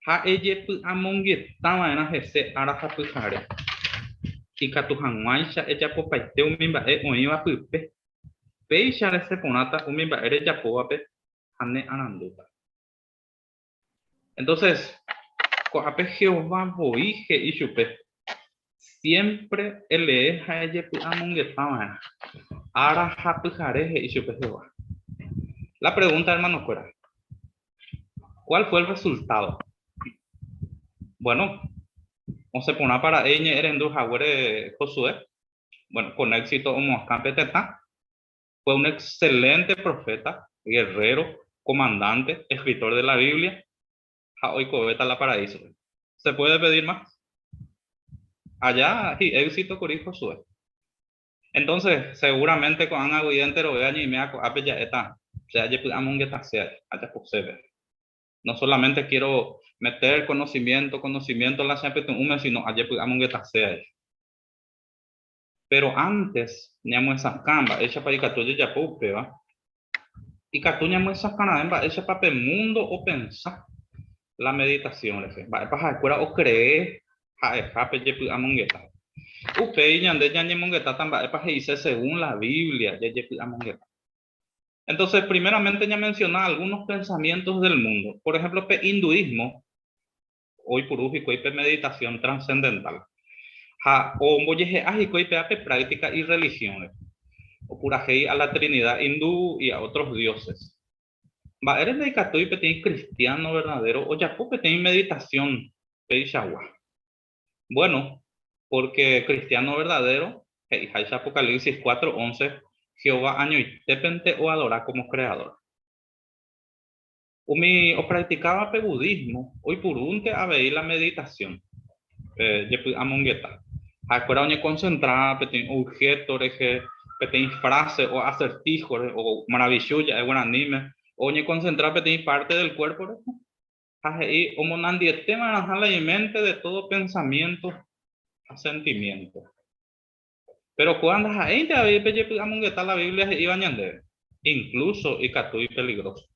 ha'ejepy amongeta hese arahapyhare ikatu hag̃uáicha ejapopaite umi mba'e oĩva pype péicha reseporãta umi mba'e rejapóvape ha ne arandúta. Entonces ko'ápe Jehová voi he'i chupe siempre elee ha'ejepy amongetava'erã arahapyhare he'i chupe Jehová. La pregunta, hermano Cuera, ¿cuál fue el resultado? Bueno, se pone para ella erendu Jaguere Josué. Bueno, con éxito fue un excelente profeta, guerrero, comandante, escritor de la Biblia. Hoy cobeta la paraíso. ¿Se puede pedir más? Allá, y éxito con Josué. Entonces, seguramente con Ana Guidentero vean y me ape ya está. Ya allá no solamente quiero meter conocimiento la siempre sino allá pero antes ñamo esa camba hecha para Icatuya ya pupe va y Catuña esa canademba hecha para el mundo o pensar la meditación va para escuela o creer jape jepu amongeta upe ñande ñañe mongeta tamba para dice según la Biblia ya jepu amongeta. Entonces, primeramente ya mencioné algunos pensamientos del mundo. Por ejemplo, hinduismo, hoy purújico y meditación trascendental. O práctica y religiones. O purajei a la Trinidad hindú y a otros dioses. Va, eres dedicado y petín cristiano verdadero o ya petín meditación peishagua. Bueno, porque cristiano verdadero, Apocalipsis 4:11, Jehová año y tepente o adora como creador. O practicaba budismo, hoy por un te veí la meditación. Amongeta. Acuerda oñe concentrada, petín objeto, petín frase o acertijo, o maravillosa, es buen anime, oñe concentrada, petín parte del cuerpo. Ahí, como nandiete manejar la mente de todo pensamiento a sentimiento. Pero cuando ahí te había amongeta la Biblia iba a incluso y catui peligroso.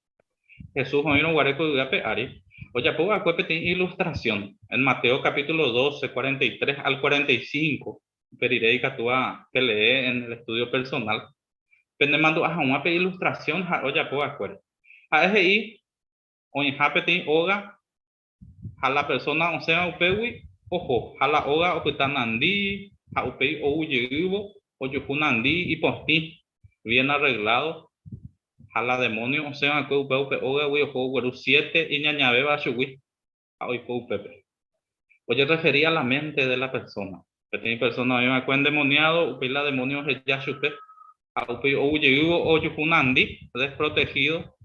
Jesús hoy guareco de Ari. Oye, puedo acuérdate ilustración en Mateo capítulo 12, 43 al 45. Periré y catúa que lee en el estudio personal. Pende mando a una ilustración, oye, puedo acuérdate. A ese y, oye, hapeti oga, a la persona, o sea, upewi, ojo, a la oga, o putanandí, a upei o uyubo, o yukunandí y posti, bien arreglado. A la demonio, o sea, que upe oga, güey, o 7 y ñañabe va a hoy pepe. Oye, refería a la mente de la persona. Pequeña persona, me acuerdo endemoniado, upe la demonio ya chupe, a upe o uyubo o yukunandi, desprotegido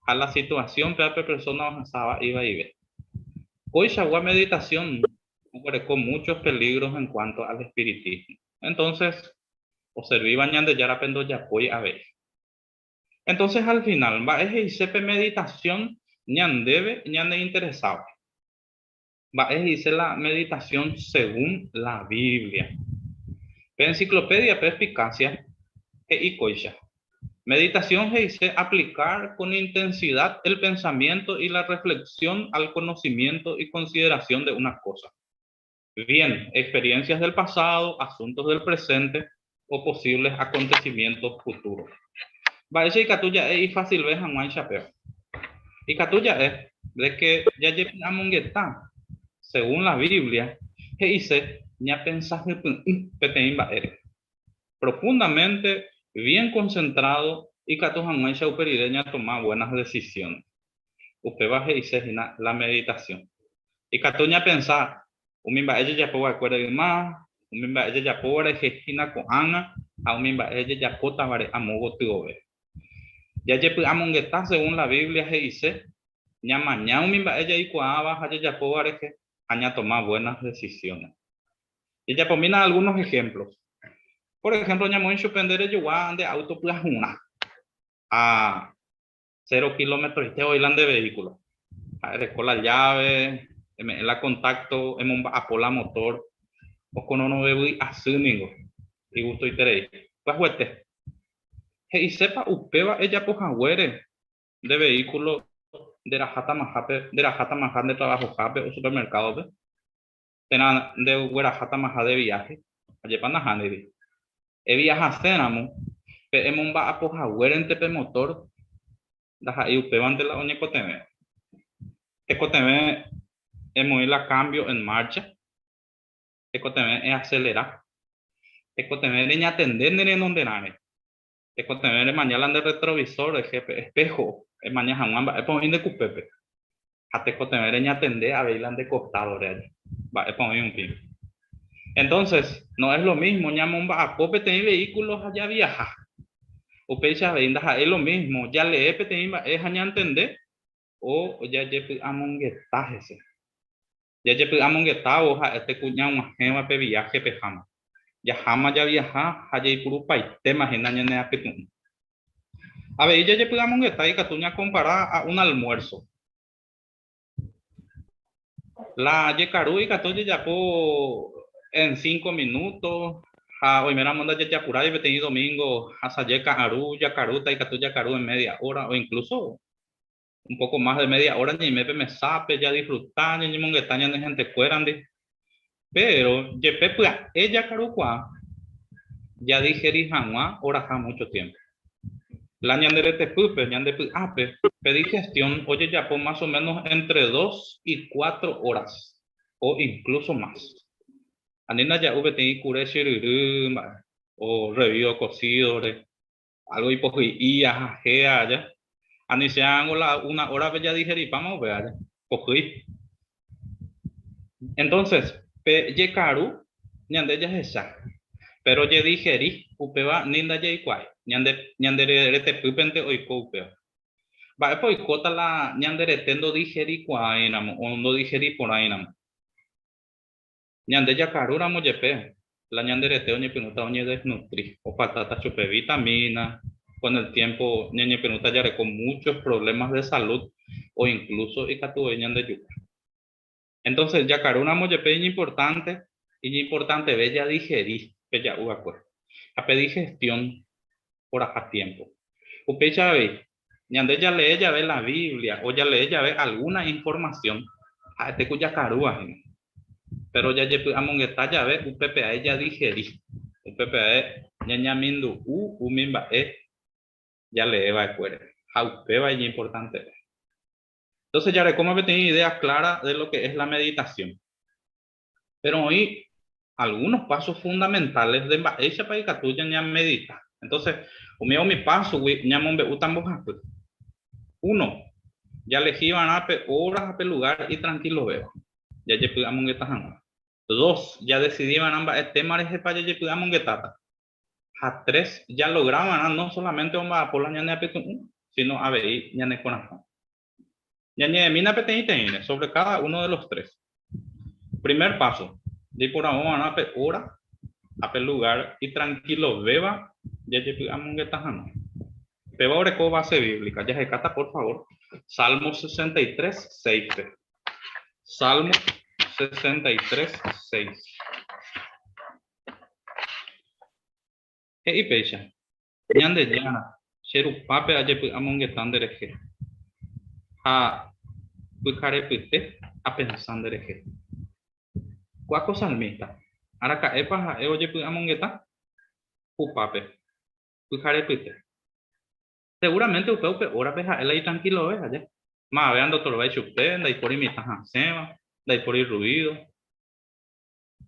a la situación, pepe persona avanzaba, iba y ve. Hoy Shagua meditación con muchos peligros en cuanto al espiritismo. Entonces, observé bañando ya la pendo ya voy a ver. Entonces, al final, va a ejercer meditación, ñandebe, ñande interesado. Va a ejercer la meditación según la Biblia. Enciclopedia Perspicacia y Coisha. Meditación es aplicar con intensidad el pensamiento y la reflexión al conocimiento y consideración de una cosa. Bien, experiencias del pasado, asuntos del presente o posibles acontecimientos futuros. Va a decir que tuya es fácil ver a Juan Chapeo. Y que tuya es de que ya llega a Monguetá, según la Biblia, que dice, ya pensaste profundamente, bien concentrado y que tu Juan Chapeo tomar buenas decisiones. Usted va a decir la meditación. Y que tuya pensar, umimba ella ya puede acuerdar más, umimba ella ya puede gestionar con Ana, a umimba ella ya puede tabar a mogo tuve. Ya llegué a Monguetá según la Biblia se dice, ya mañana umimba ella y cuaba, ya puede que haya tomar buenas decisiones. Y ya pomina algunos ejemplos. Por ejemplo, ya muy suspender el yuan de autoplajuna a 0 kilómetros y te oilan de vehículo. Con la llave, en la contacto, en un apola motor, o con uno bebé asúnigo, y gusto y teréis. Pues huete. Y sepa, upeba ella pojahuere de vehículo de la jata majape, de la jata majá de trabajo jape o supermercado pe. Tena de huera jata majá de viaje. Ayer panajane. E viaja cenamo. Pe emomba apoja huerente pe motor. Daja y upeban de la oñecoteme. Ecoteme es la cambio en marcha. Ecoteme es acelerar. Ecoteme es atender en donde nane. Ecoteme es mañana de retrovisor, espejo. Es mañana un es por de cupepe. Hasta ecoteme es atender a bailar de costado de va es por un pin. Entonces, no es lo mismo, ñamomba a cope tener vehículos allá viajar. O pecha vendas es lo mismo, ya le es aña entender o ya je amonguetaje. Ya je amongueta hoja este cuña un gema pe viaje pe jama. Ya jama ya viaja, haya y puro tema en año ne apetun. A ver, ya je amongueta y catuña comparar a un almuerzo. La yekaru y catoye ya po en 5 minutos. Hoy me la manda ya apurada y tenido domingo hasta yekaru, yakaruta y catu yakaru en media hora o incluso un poco más de media hora ni me sape ya disfrutar ni monguetaña ni gente cueran pero yepe pues ella carukua ya dije jamás hora mucho tiempo la ñandere te pupe ñande ape pedí gestión oye ya por más o menos entre 2 y 4 horas o incluso más anina ya ube teni cure shiruru o revío cocido algo y ajea ya ani se hago una hora ya dije vamos a ver cogí. Entonces, ye caru, ñande ya esa. Pero ye digeri, upeba ninda ye igual. Ñande rete pupente oiko upeo. Va pues cota la ñande retendo digeri cuainamo, o no digeri por ainamo. Ñande ya caru ramo yepe. La ñande reteo ñe penuta oñe desnutri. O patata chupe vitamina. Con el tiempo, ñe penuta ya con muchos problemas de salud. O incluso y catuve ñande yuca. Entonces, ya claro, una mollepe y importante, ve ya digerí, que ya hubo acuerdo. A pedir gestión por acá tiempo. Usted ya ve, ñande ya lee, ya ve la Biblia, o ya lee, ya ve alguna información, a este cuya carúa, pero ya amongueta ya ve, UPPA ya digerí, UPPA ya ñamindu, mimba, ya lee, va a acuerdo. A usted va y importante. Entonces, ya como tener idea clara de lo que es la meditación. Pero hoy algunos pasos fundamentales de esa para que tú ya medita. Entonces, mi paso, uno, ya elegí van a horas a lugar y tranquilo veo. Ya ya pegamos que dos, ya decidí van ambas temas de para ya pegamos que tata. A tres, ya lograban no solamente a por la ñane sino a ver ñane con afán. Ñane mina peteñite sobre cada uno de los tres. Primer paso, de por ahora a hora a lugar y tranquilo beba ya llegamos que tajano beba oreco base bíblica ya se cata por favor Salmo 63 6 Salmo 63 6 y pecha ñande llana cheru pape aye among que tan dereje a pujare pite a pensar dereje cuaco salmista ahora ka epa oye among que ta upape pujare pite. Seguramente usted ahora peja él ahí tranquilo ve allá. Más veando todo lo va a usted, de ahí por imitar sema, de ahí por ir ruido.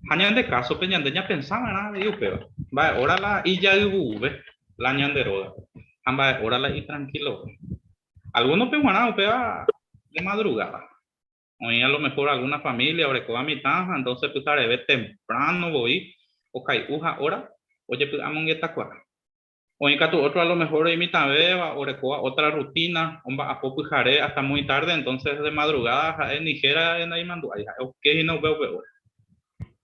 Hañan de caso peñande ya pensaba nada de usted. Va ahora la y ya ve la ñande roda. Amba ahora la y tranquilo. Algunos peguanas usted va de madrugada. Hoy a lo mejor alguna familia ahora que va a mi tanja, entonces pues tarde ve temprano voy o cae uja ahora. Oye pues amon esta cuadra. O en caso otro a lo mejor imita beba o recoa otra rutina, a poco jaré hasta muy tarde, entonces de madrugada en Nigeria en ahí mandó, ok, no veo.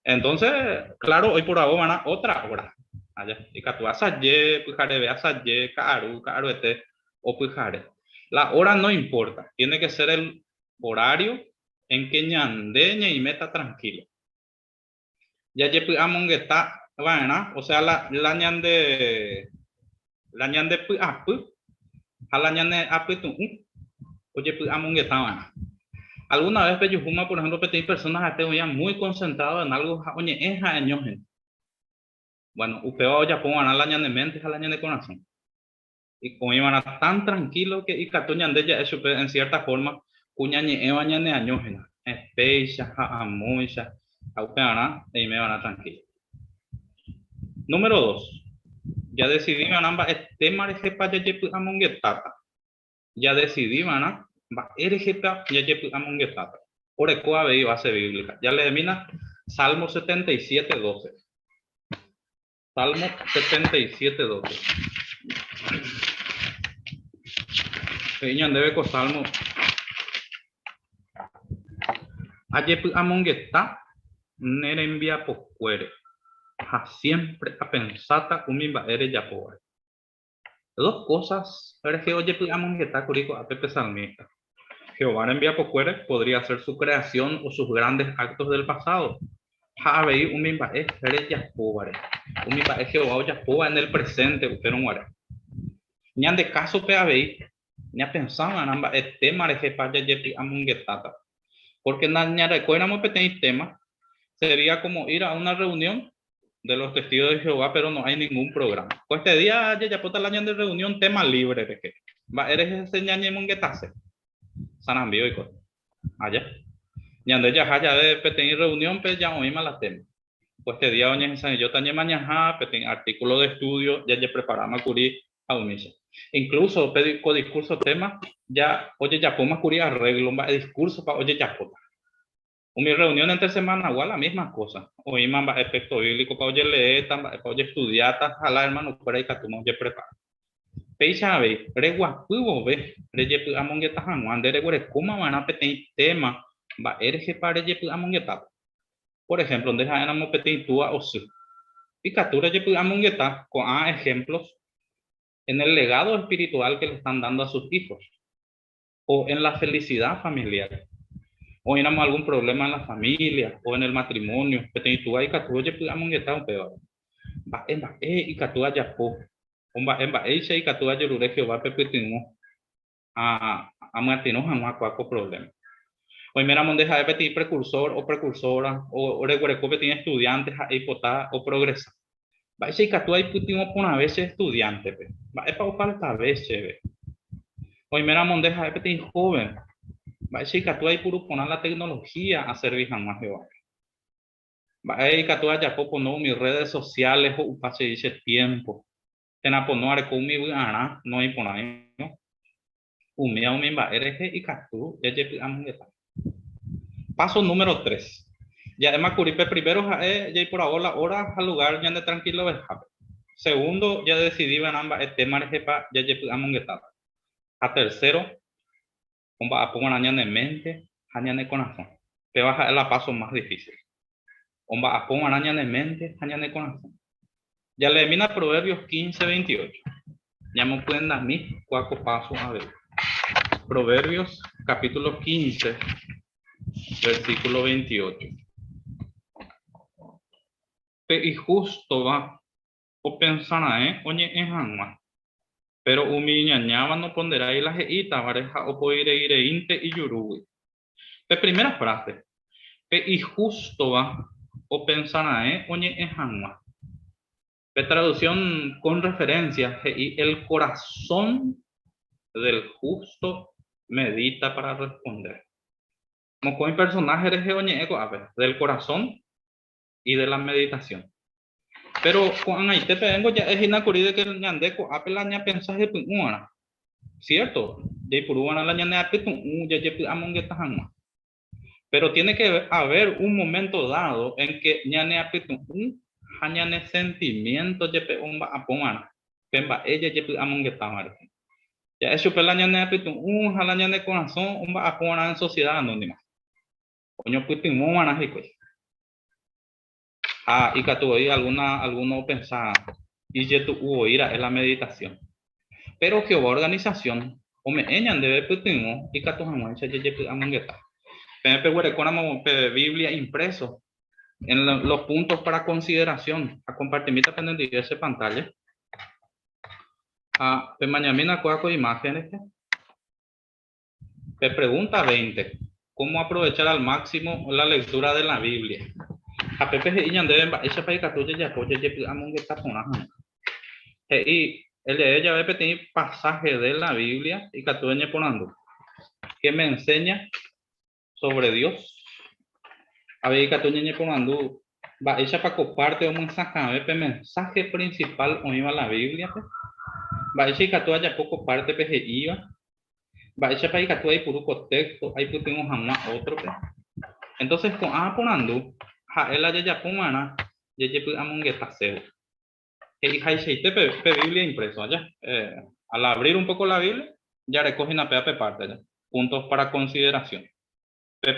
Entonces, claro, hoy por ahora van a otra hora. Allá, y cato asaye, pujare, ve asaye, caru, o pujare. La hora no importa, tiene que ser el horario en que ñandeña y meta tranquilo. Ya ye amongueta, bueno, o sea, la ñande la ñande a la ñane apitu Oye, pues amonguetaban. Alguna vez Peyujuma, por ejemplo, hay personas que están muy concentradas en algo, oye, es añojen. Bueno, usted va a pongan a la ñane mente, a la ñane corazón. Y como iban a tan tranquilo que y catuñan de ella, eso en cierta forma, cuñañe, evañane añojena, especha, amucha, aupeana, y me van a tranquilo. Número 2. Ya decidí, manamba, este marejepa ya llepu amonguetata. Ya decidí, manamba, va erejepa ya llepu amonguetata. Por ecoa veí base bíblica. Ya le demina Salmo 77, 12. Salmo 77, 12. Peñan debe con Salmo. Ayepu amongueta, nere envía poscuere. Siempre a pensata umimba ere ya pobre. Dos cosas, pero que oye amongueta curico a Pepe Salmista. Jehová envía poscuere podría ser su creación o sus grandes actos del pasado. Javei umimba ere ya pobre. Umimba es Jehová ya pobre en el presente, usted no muere. Ñan de caso pe avei, ña pensaba namba el tema de jepa ya yepi amonguetata. Porque ña recuerdamos que tenéis tema, sería como ir a una reunión de los testigos de Jehová, pero no hay ningún programa. Pues este día ya pota el año de reunión, tema libre de que va, eres ese ñañe monguetase, sanambio y cosas. Allá. Ñande ya haya de petener reunión, pues ya oíma la tema. Pues este día oñe yo tañe mañana, peten artículo de estudio, ya preparamos curí a unirse. Incluso pedico discurso tema, ya, oye, ya poma curí arreglo, va, discurso para, oye, ya pota. Mi reunión entre semana igual la misma cosa. Hoy mamba efecto bíblico para oye leer, para oye estudiar, a la hermano por ahí que tú no prepara. Peixa ve, reguapuvo ve, reyepu amongeta hanwan, de reguere cómo van a pedir tema, va erge para reyepu amongeta. Por ejemplo, donde éramos pedir tú o sí. Y captura reyepu amongeta con ejemplos en el legado espiritual que le están dando a sus hijos o en la felicidad familiar. O en algún problema en la familia o en el matrimonio, que te tú hay que tú oye amongueta un peor. Va en va y que tú haya po. Va en va y que tú haya rurejio va pepitino a martino jamás cuaco problema. Hoy mira mondeja de pedir precursor o precursora o recuerdo que tiene estudiantes a hipotar o progresar. Va y que tú hay putimo por una vez estudiante, va es para buscar esta vez, hoy mira mondeja de pedir joven. Va a decir que tú hay puro poner la tecnología a servir jamás Jehová. Va a decir que tú haya poco no mis redes sociales o pase dice tiempo. Tena poner con mi gana no hay por ahí. Umia umimba eres y que tú ya paso número 3. Ya además curipe primero ya por ahora hora al lugar ya de tranquilo ver. Segundo ya decidí en ambas el tema de jepa ya amonguetar. A tercero a pongan añade mente, añade corazón. Te vas a la paso más difícil. Omba a pongan añade mente, añade corazón. Ya le mina Proverbios 15, 28. Ya me pueden dar mis 4 pasos a ver. Proverbios capítulo 15, versículo 28. Y justo va o pensará, oye, es alma. Pero ñañaba no pondrá ahí la jeita, vareja o poire inte y yurugui. Primera frase. Y justo va o pensará, oye, es alma. De traducción con referencia, y el corazón del justo medita para responder. Como con el personaje del corazón y de la meditación. Pero con ahí te vengo ya es inacurrido que el ñandeco apela ña pensaje una. ¿Cierto? De por una la ñane ape ya amongueta hanma. Pero tiene que haber un momento dado en que ñane ape hañane sentimiento yepe umba apomana. Pemba ella yepe amongueta mar. Ya eso pela ñane ape la ñane corazón umba apomana en sociedad anónima. Coño putin mona hikoi. Y que tú alguno pensar y ya tú oíra es la meditación. Pero que organización o me eñan debe putin y que tú jamás ya yepe amongueta. Pepe con Biblia impreso en los puntos para consideración a compartir pendiente de esa pantalla. Mañana cuaco imágenes Pregunta 20. ¿Cómo aprovechar al máximo la lectura de la Biblia? A Pepe y Ñandebe, esa para que ya apoya ya among está con ajá. Y el de ella ve tiene pasaje de la Biblia y que tú ponando que me enseña sobre Dios. A ver, que tú ponando va ella para comparte un mensaje, el mensaje principal o iba la Biblia, va ella que tú haya poco parte peje iba. Va ella para que tú hay puro contexto, hay que tengo jamás otro. Entonces, con ponando, él haya ya pomana, ya ya among está cero. Y hay Biblia impreso allá. Al abrir un poco la Biblia, ya recogen a PAP parte. ¿Ya? Puntos para consideración.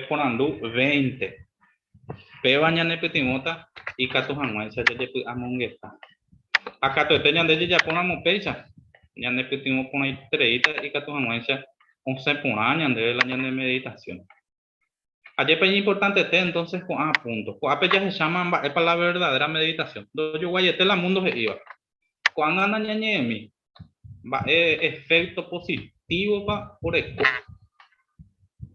Ponando 20. Pe bañane petimota y cato jamuense ya ya among está. Acá tú te ñande ya ponamos pecha. Ñande petimo pone treita y cato jamuense 11 pona ñande la ñande meditación. Ayer es importante entonces con puntos. Con ya se llama es para la verdadera meditación. Yo voy a la mundo se iba. Cuando anda ñañemi va efecto positivo pa por esto.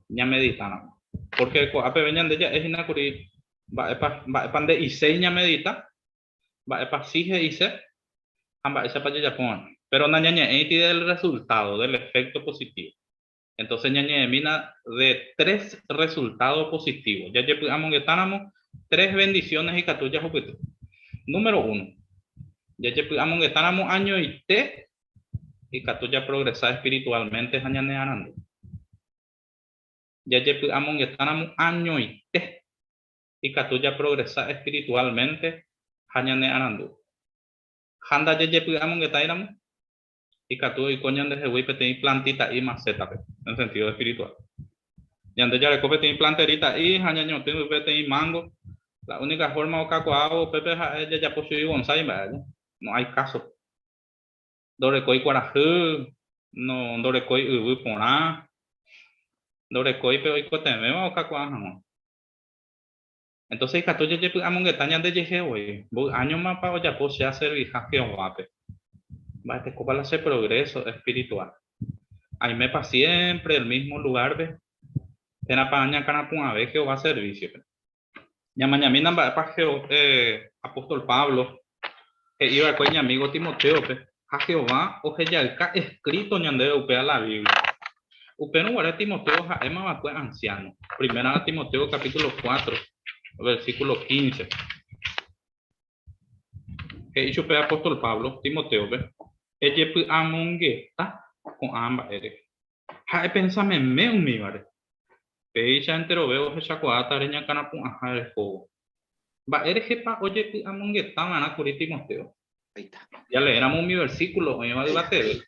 Ya meditan. Porque ape venían de ella es inacuri va para de ise ña medita va para sige ise amba esa para ya pongan. Pero ñañe tiene el resultado del efecto positivo. Entonces, mina de 3 resultados positivos. Ya llegamos que estamos 3 bendiciones y catullas. Número 1. Ya llegamos que estamos año y te y catulla progresar espiritualmente. Ya llegamos que estamos año y te y catulla progresar espiritualmente. Handa ya llegamos que estamos y catu y coñan de Jehuipe tenéis plantita y maceta en sentido espiritual. Y antes ya le cope tiene planterita y hañaño tengo que mango. La única forma que hago Pepe ella ya posee bonsai, no hay caso. Dorekoi cuarajú, no dorekoi ubu pona, dorekoi pero y coteme o cacuaja. Entonces cato ya amonguetaña de yeje hoy, año más para ya posee servir a Jehová. Va te copa hacer progreso espiritual. Ahí me pa siempre el mismo lugar ve. Tena paña canapuna ve Jehová servicio. Ya mañana para apóstol Pablo iba con mi amigo Timoteo a Jehová o ya está escrito ñande upea la Biblia. Upea no guarda Timoteo ja ema va anciano. Primera Timoteo capítulo 4 versículo 15. Que hizo apóstol Pablo Timoteo ella amongueta con ambas eres. Ja pensame me un mi vale. Pecha entero veo que chacuata reña canapun ajá el fuego. Va eres que pa oye amongueta mana curi Timoteo. Ya leéramos mi versículo, me va a debatir.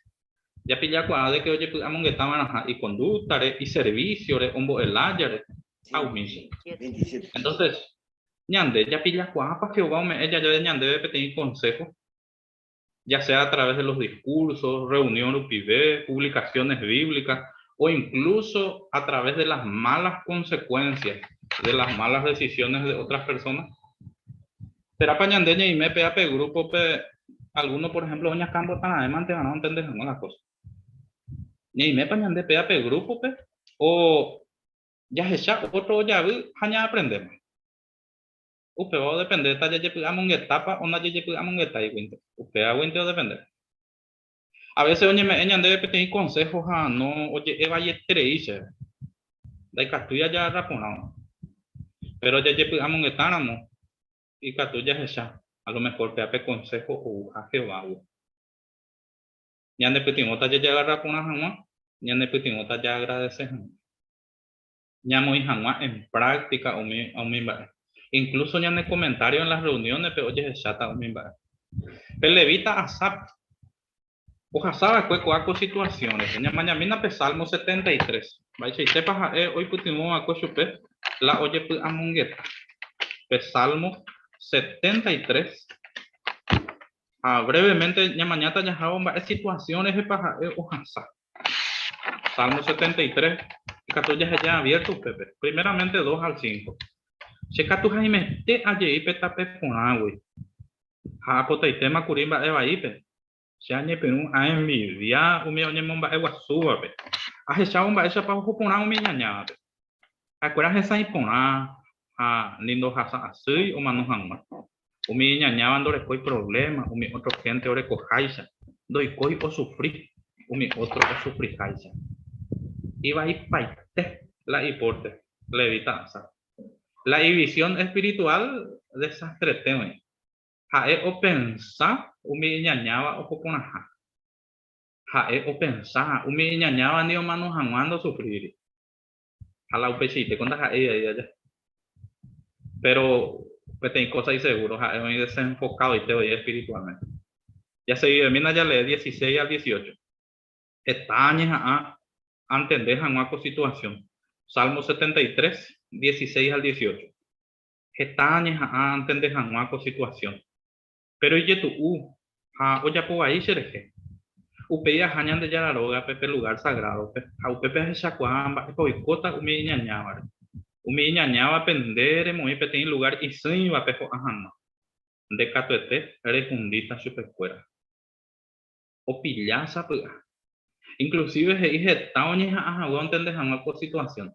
Ya pilla cuadra de que oye among estaban y conducta y servicio hombo el ayer entonces ñande ya pilla cuadra para que ella ya de ñande debe tener consejo ya sea a través de los discursos, reuniones UPIB, publicaciones bíblicas o incluso a través de las malas consecuencias de las malas decisiones de otras personas. Será para ñandeña y me PAP grupo algunos, por ejemplo, doña Campo están además van a entender las cosas. Ni me pañan de PAP grupo, o ya se ya otro ya hanya aprendemos. Upe va a depender, ta ya among etapa o na ya among etapa y winter. Upe a winter depender. A veces oye me eñan debe pedir consejos a no, oye, eva y estreiche. Da catuya ya raponado. Pero ya among etánamo y catuya se ya. A lo mejor PAP consejo o a Jehová. Ya de petimota ya agarra con una jamás, ya de petimota ya agradece. Ya muy jamás en práctica o mi incluso ya en el comentario en las reuniones, pero oye se chata o mi pero levita asap o hasaba cueco situaciones. Ya mañana Salmo 73. Vais y sepas hoy putimos a cochupe la oye amongueta. Salmo 73. Brevemente, ya mañana ya hago situaciones de paja o hasa. Salmo 73. Que ya ya abierto, Pepe. Primeramente 2 al 5. Checa tu Jaime te allí petape con agua. Japota y tema curimba eva ipe. Se añe pero un envidia un mío ñemomba eva suba pe. A echar un baile para ocupar un miñaña. ¿Acuerdas esa impona a lindo hasa así o mano hangma? O miñaña ando después problema, o mi otro gente ore cojaisa. Doy coi o sufrir, o mi otro o sufrir jaisa. Iba a paite la hiporte, la evita. La visión espiritual desastre tema. Jae o pensar, o miñañaba o coconaja. Jae o pensar, o miñañaba ni o mano hangmando sufrir. A la upechite, cuando jae allá. Pero pues tengo cosas y seguros, es muy desenfocado y te oye espiritualmente. Ya se termina ya leer 16 al 18. Estañes a entender en una situación. Salmo 73, 16 al 18. Estañes a entender en una situación. Pero oye tú, oye por ahí se Upeya hañan de Yararoga, pepe lugar sagrado, a upepe de Chacuamba, coicota, umi ñañaba. Umi ñañaba pendere, muy pequeño lugar y sin va pejo ajano. De catuete, refundita supercuera. O pillaza, pues. Inclusive se dice, taoñes a entender en una situación.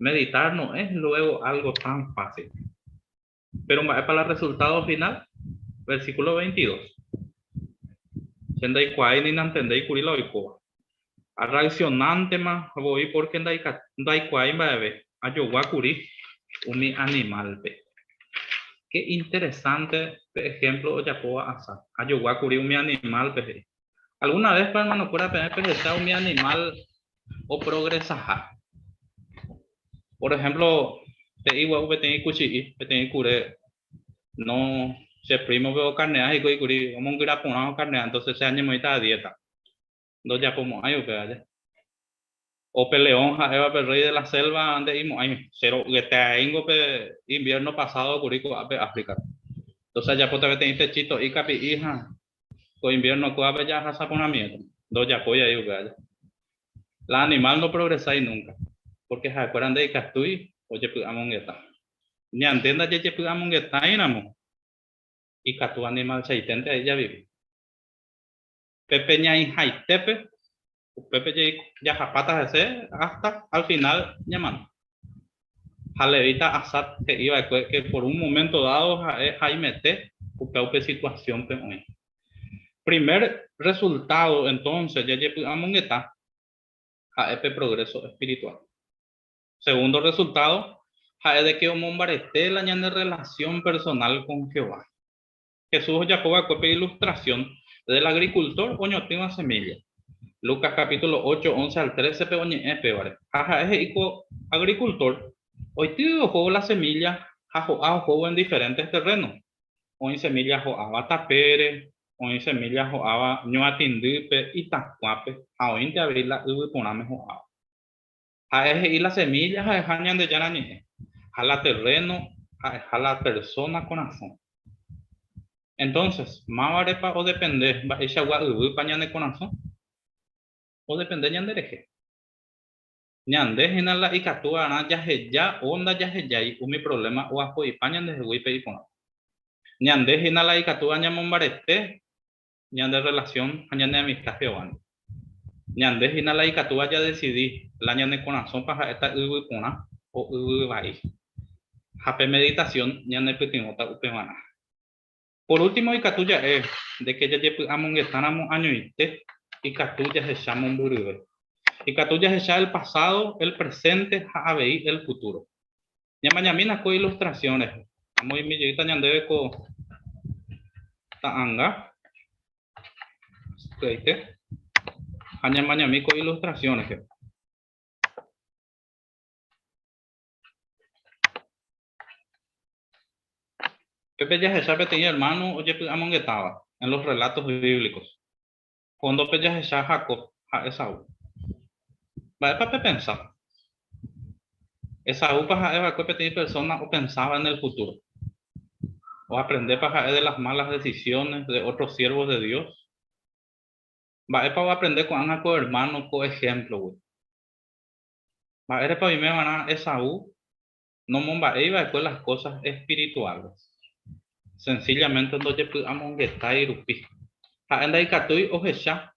Meditar no es luego algo tan fácil. Pero para el resultado final, versículo 22. Sendai kwai ni nantendei kurila oikoa. A reaccionante más voy porque dai kwai bebe. Ayogua kuri uni animal pe. Qué interesante ejemplo ya puedo hacer. Ayogua kuri uni animal pe. ¿Alguna vez para hermano cura pensar un animal o progresar? Por ejemplo, te digo que tengo cuchillo, que tengo cure, no se primo veo carne y curi, como un gira con carne, entonces se año muy a dieta. Dos ya como hay o que haya. O peleón, eva rey de la selva, ande y hay cero que te tengo invierno pasado curico a África. Entonces ya puede tener techito y capi hija, con invierno coabe ya raza con mierda. Dos ya polla y o que haya. La animal no progresa y nunca, porque se acuerdan de Castui, oye, pues amongueta. Ni entienda que pues amongueta y namo. Y Catu animal se intenta ella vive. Pepe ña y Haitepe, Pepe ya japatas ese hasta al final llaman. Jalevita Asat que iba que por un momento dado Jaime T, porque situación peón. Primer resultado entonces ya amongueta a este progreso espiritual. Segundo resultado, es de que Omombarete la de relación personal con Jehová. Jesús ya fue ilustración del agricultor oñotima semilla. Lucas capítulo 8, 11 al 13 Jaja es hijo agricultor. Hoy tío juego la semilla, juego en diferentes terrenos. Hoy semilla joaba tapere, hoy semilla joaba ñoatindipe y tacuape. Hoy te abrir la poname joaba. Y la semilla jañan de yanañe. Jala terreno, jala persona con razón. Entonces, mavarepa o depende, va esa guau pañane con razón. O depende ñandereje. Ñande hina la ikatua na ya onda ya y mi problema o apo y pañan de huipe y pono. Ñande hina la ikatua ñamombarete, ñande relación, ñande amistad Jehová. Ñande hina la ikatua ya decidí, la ñande con razón para esta pona o vai. Jape meditación, ñande petimota upemana. Por último, ikatuya es de que ya amonguetánamos añoite, ikatuya se llama un burube. Ikatuya se llama el pasado, el presente, jabeí, el futuro. Ñamañamina con ilustraciones. Muy millita ñandebe con taanga. Ñamañami con ilustraciones. Pepe ya se sabe tenía hermano, oye, amonguetaba en los relatos bíblicos. Cuando Pepe ya se sabe Jacob, a Esaú. Va para pensar. Esaú para tenía personas o pensaba en el futuro. O aprender para de las malas decisiones de otros siervos de Dios. Va para aprender con Ana, con hermano, con ejemplo. Va a para mí me van a Esaú. No momba iba después las cosas espirituales. Sencillamente no te amonguetar y rupi. Anda y catui o jecha.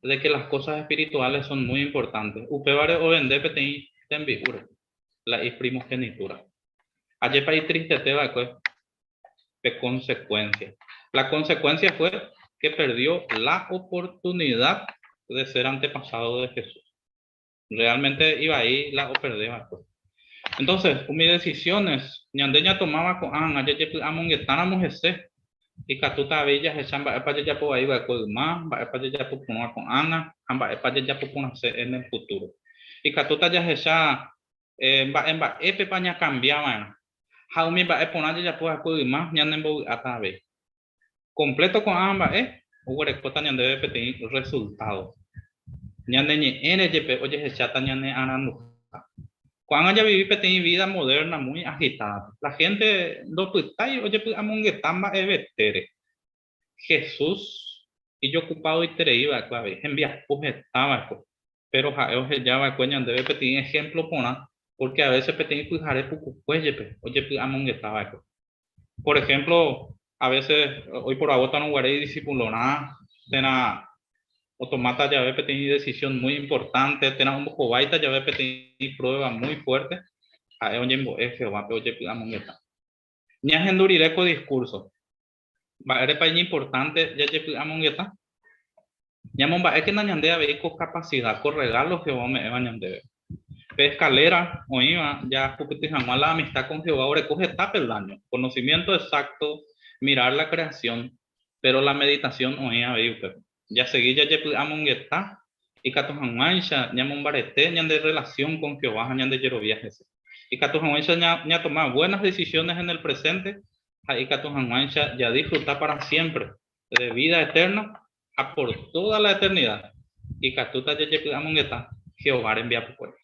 de que las cosas espirituales son muy importantes. Upevare o vende petén tembiure, la primogenitura. Ayer para ir triste te va de consecuencia. La consecuencia fue que perdió la oportunidad de ser antepasado de Jesús. Realmente iba ahí la o perdía. Entonces, con mis decisiones, ñandeña tomaba con ayer amongetáramos ese y catuta bella echamba para ya por ahí va con más, va para ya por poner con Ana, amba para ya por ponerse en el futuro. Y catuta ya esa va epe paña cambiaba. Jaumi va a poner ya por con más, ñandembo atabe. Completo con ambas, hubo recota ñande petein resultado. Ñande ñe NGP, oye, se chata ñande anando. Cuando ya viví petein vida moderna muy agitada. La gente no puede, oye, pues amongetamba evetere. Jesús y yo ocupado y te iba clave envía pues estaba pero jaeo ya va cuña debe pedir ejemplo pona porque a veces pedir pues jare poco cuelle oye pues among estaba por ejemplo a veces hoy por agota no guaré discipulona tena automata ya ve pedir decisión muy importante tena un poco baita ya ve pedir prueba muy fuerte a oye va oye pues among está ni a genduriré con discurso va a país importante ya je among está ñamon es que nañandea ve con capacidad con regalos que vos me ñandebe ve escalera o iba ya porque jamás la amistad con Jehová ahora coge etapa el daño conocimiento exacto mirar la creación pero la meditación o iba ya seguí ya amon está y cato jamás ñamon barete ñande relación con Jehová ñande yero viajes y cato jamás ya tomar buenas decisiones en el presente y cato jamás ya disfrutar para siempre de vida eterna a por toda la eternidad. Y Catuta Yeye Amongueta, Jehová envía por pueblo.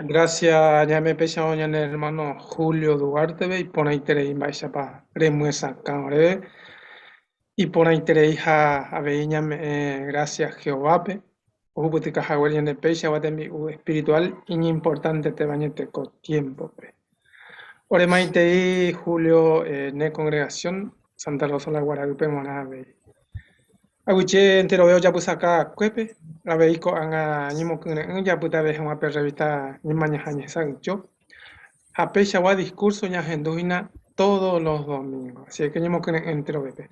Gracias, ya me pesa doña el hermano Julio Duarte y por ahí tenéis vais a pa remuesa cámara y por ahí tenéis a veña gracias Jehová pe o putica jaguel en el peixe va espiritual importante te bañete con tiempo pe. Ore maite Julio ne congregación Santa Rosa la Guadalupe Monave. Aguche entero veo ya pues acá cuepe la veiko anga ñimo kune ya puta vez una revista ni mañana yo a pecha wa discurso ña genduina todos los domingos así que ñimo kune entero vepe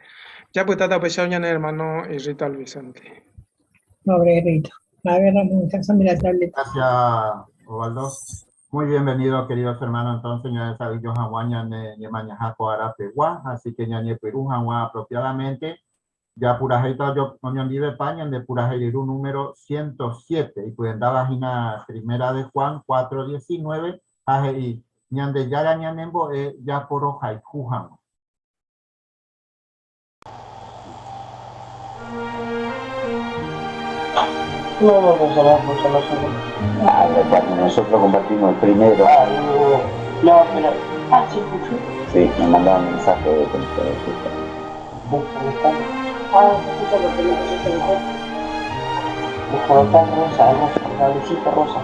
ya puta ta pecha ña hermano y Rito Vicente. Pobre Rito. La verdad, muchas gracias, Osvaldo. Muy bienvenido, queridos hermanos. Entonces, ya sabéis, yo Jaguaña ne mañajaco arapeguá, así que ya ni Perú Jaguá apropiadamente. Ya Purajeita yo coño vive España de Purajeirú número 107 y pueden dar vagina primera de Juan 4:19 y ñande ya ñanembo ya por hoja y jujan. Nosotros compartimos el primero. No, pero... sí, escucho. Sí, me mandaban mensaje de texto. Se escucha lo que le pusiste mejor. Busco rosa, la lucita rosa.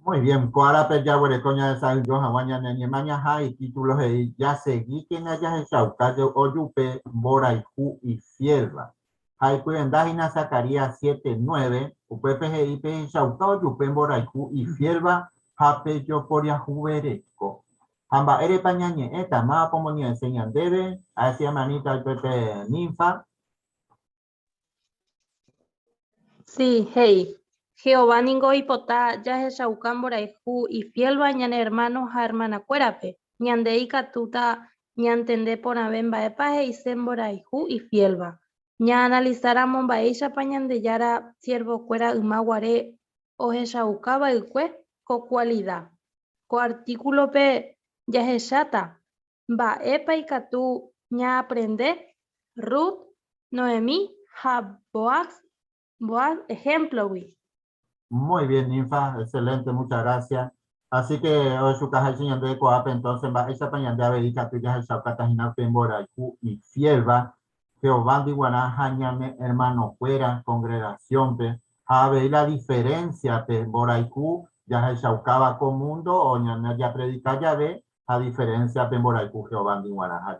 Muy bien, Coara ya huele coña de San Johan, Guaña, Nene, Mañaja, y títulos de ya seguí que haya el Chaucayo, Oyupe, Boraijú y Fielba. Hay pueden dar en Zacarías 7:9, UPPG, IP, Chaucao, Oyupe, Boraijú y Fielba, Jape, yo por Yajubereco. Amba, ere pañañe, esta más como ni enseñan debe, hacia manita el Pepe Ninfa. Sí, hey. Jehová ningo hipotá, ya es Shaucán Boraijú y Fielba, ñan hermanos a hermana cuérape, ñan de Icatuta, ñan tende por abemba epaje y sen Boraijú y Fielba. Ña analizar a Mombaisha pañan de Yara, siervo cuera umaguaré, o je Shaucaba el cue, co cualidad. Co artículo P, ya es chata. Va epa y catú, ña aprende, Ruth, Noemí, Boaz, ejemplo, güey. Muy bien, Ninfa, excelente, muchas gracias. Así que hoy su caja el de Coape, entonces va esa pañal de Abedica, tuya el Saucatajina, Pembora y Fielba, Jehová de Iguaná, Jañame, hermano, fuera, congregación, Jabe, la diferencia, Pembora y Q, ya el Saucaba con mundo, o ya predica ya ve, a diferencia, Pembora y Q, Jehová de Iguaná,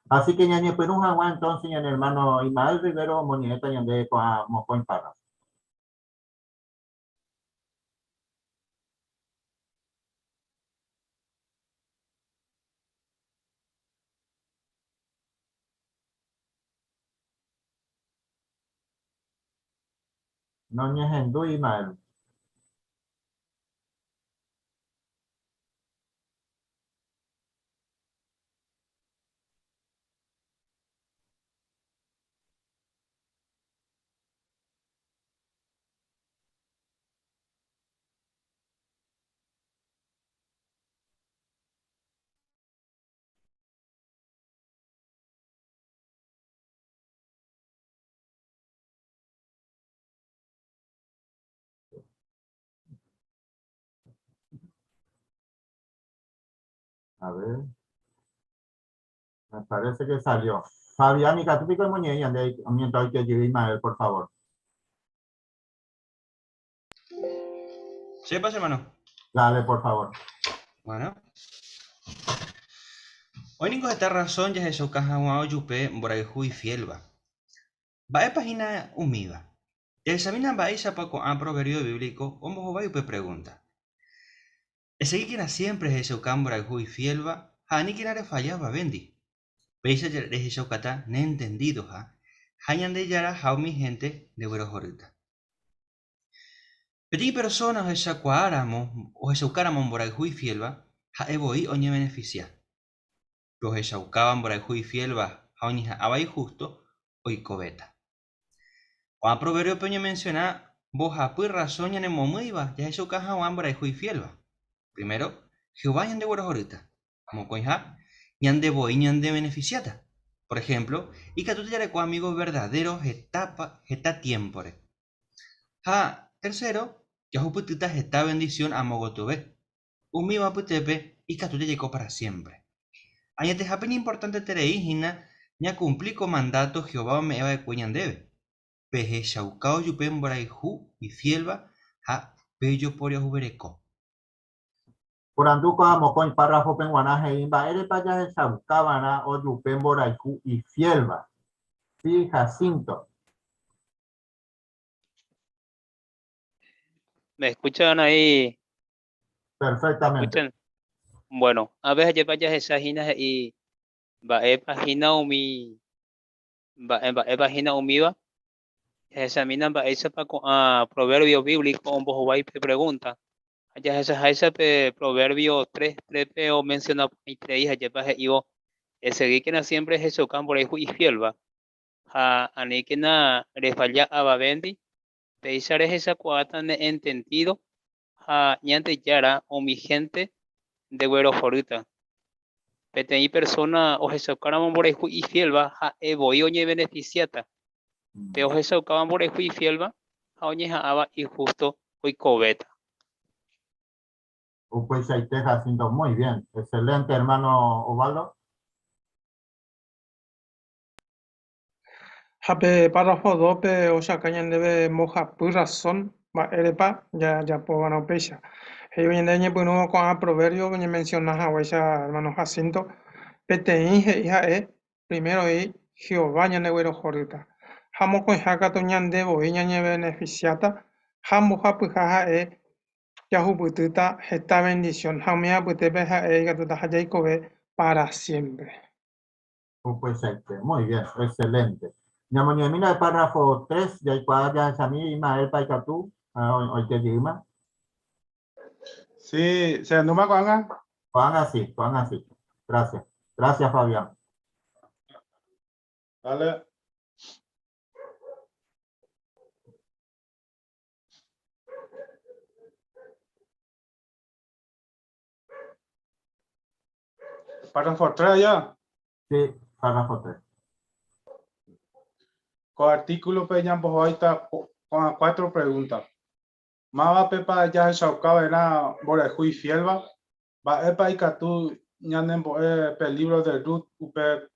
así que ñañe, pero un jaguán, entonces, el hermano Ismael Rivero, Monieta, ñande, Mocoin Parra. No ñejen du Ismael. A ver, me parece que salió. Fabián y Catupico y Muñeña, mientras hay que llevar Ismael, por favor. ¿Se pasa, hermano? Dale, por favor. Bueno. Hoy ningo esta razón ya es caja guao yupe boraihu y fielba. Va página humiva. Examina va esa paco a proverbio bíblico, como va yupe pregunta. Ese que era siempre es eso boraihu y fielba, ha ni que nare fallaba vendi. Veisa ya es eso cata ne entendido ha. Hayan de yara hao mi gente de güero jorita. Petit personas esa cuáramo o esa ucáramo boraihu y fielba, ha eboi oñe beneficia. Los eshaucaban boraihu y fielba, haonija abai justo, oicobeta. Juan proverbio peño menciona, vos apui razón en momuiba, ya eshaucaja Juan boraihu y fielba. Primero, Jehová yan de ahorita, como coinja, yan de boi yan de beneficiata. Por ejemplo, y que tú te llares con amigos verdaderos, está tiempore. Ha, tercero, ya juputita esta bendición a mogotube. Un miba putepe, y que tú te llegó para siempre. Añate hapen importante tereígina, ña cumplí con mandato Jehová me eva de cuñan debe. Peje shaukao yupen boraihu y fielba, ha bello por yahubereco. Por anduco a Mocoin párrafo penguanaje imba, ere paya de Saucabana o Yupen Boraicu y Fielba. Sí, Jacinto. ¿Me escuchan ahí? Perfectamente. ¿Escuchan? Bueno, a veces ya vayas esas páginas y va a página umi va página umiva examinan va esa para proverbio bíblico un poco va y pregunta. Ya esa proverbio 3 o menciona y 3 ya va y yo ese que na siempre es eso campo y fiel va. A ni que na le falla a babendi pensar es esa cuata entendido a ñante yara o mi gente de güero foruta. Petei persona o jesaukaram boreju y fielba ha evoy oñe beneficiata. Te o jesaukaram boreju y fielba ha oñe ha aba y justo hoy cobeta. Pues Jacinto, muy bien. Excelente, hermano Ovaldo. Hape párrafo 2 pe o sea cañan debe moja pura son va erepa ya po van a pecha Hey, hoy en día, pues, no con el proverbio que mencionas a Huesa, hermano Jacinto, peteín, hija, primero, Jehová, ñanegüero, jorita. Jamo con jaca, toñande, boiña, beneficiata, jamo, japujaja, yahuputita, esta bendición, jamea, putepeja, gatuta, jacobe, para siempre. Pues muy bien, excelente. Ñamoñemina el párrafo 3, ya ya Samir Ismael Paikatú, hoy te digo. Sí, se anuma con Juan así. Gracias. Gracias, Fabián. Vale. Párrafo 3 ya. Sí, párrafo 3. Con artículo peñan bojoita con 4 preguntas. Mava pepa ya shauka era boreju y fielba. Va epa y catu ñanen peligro de Ruth upe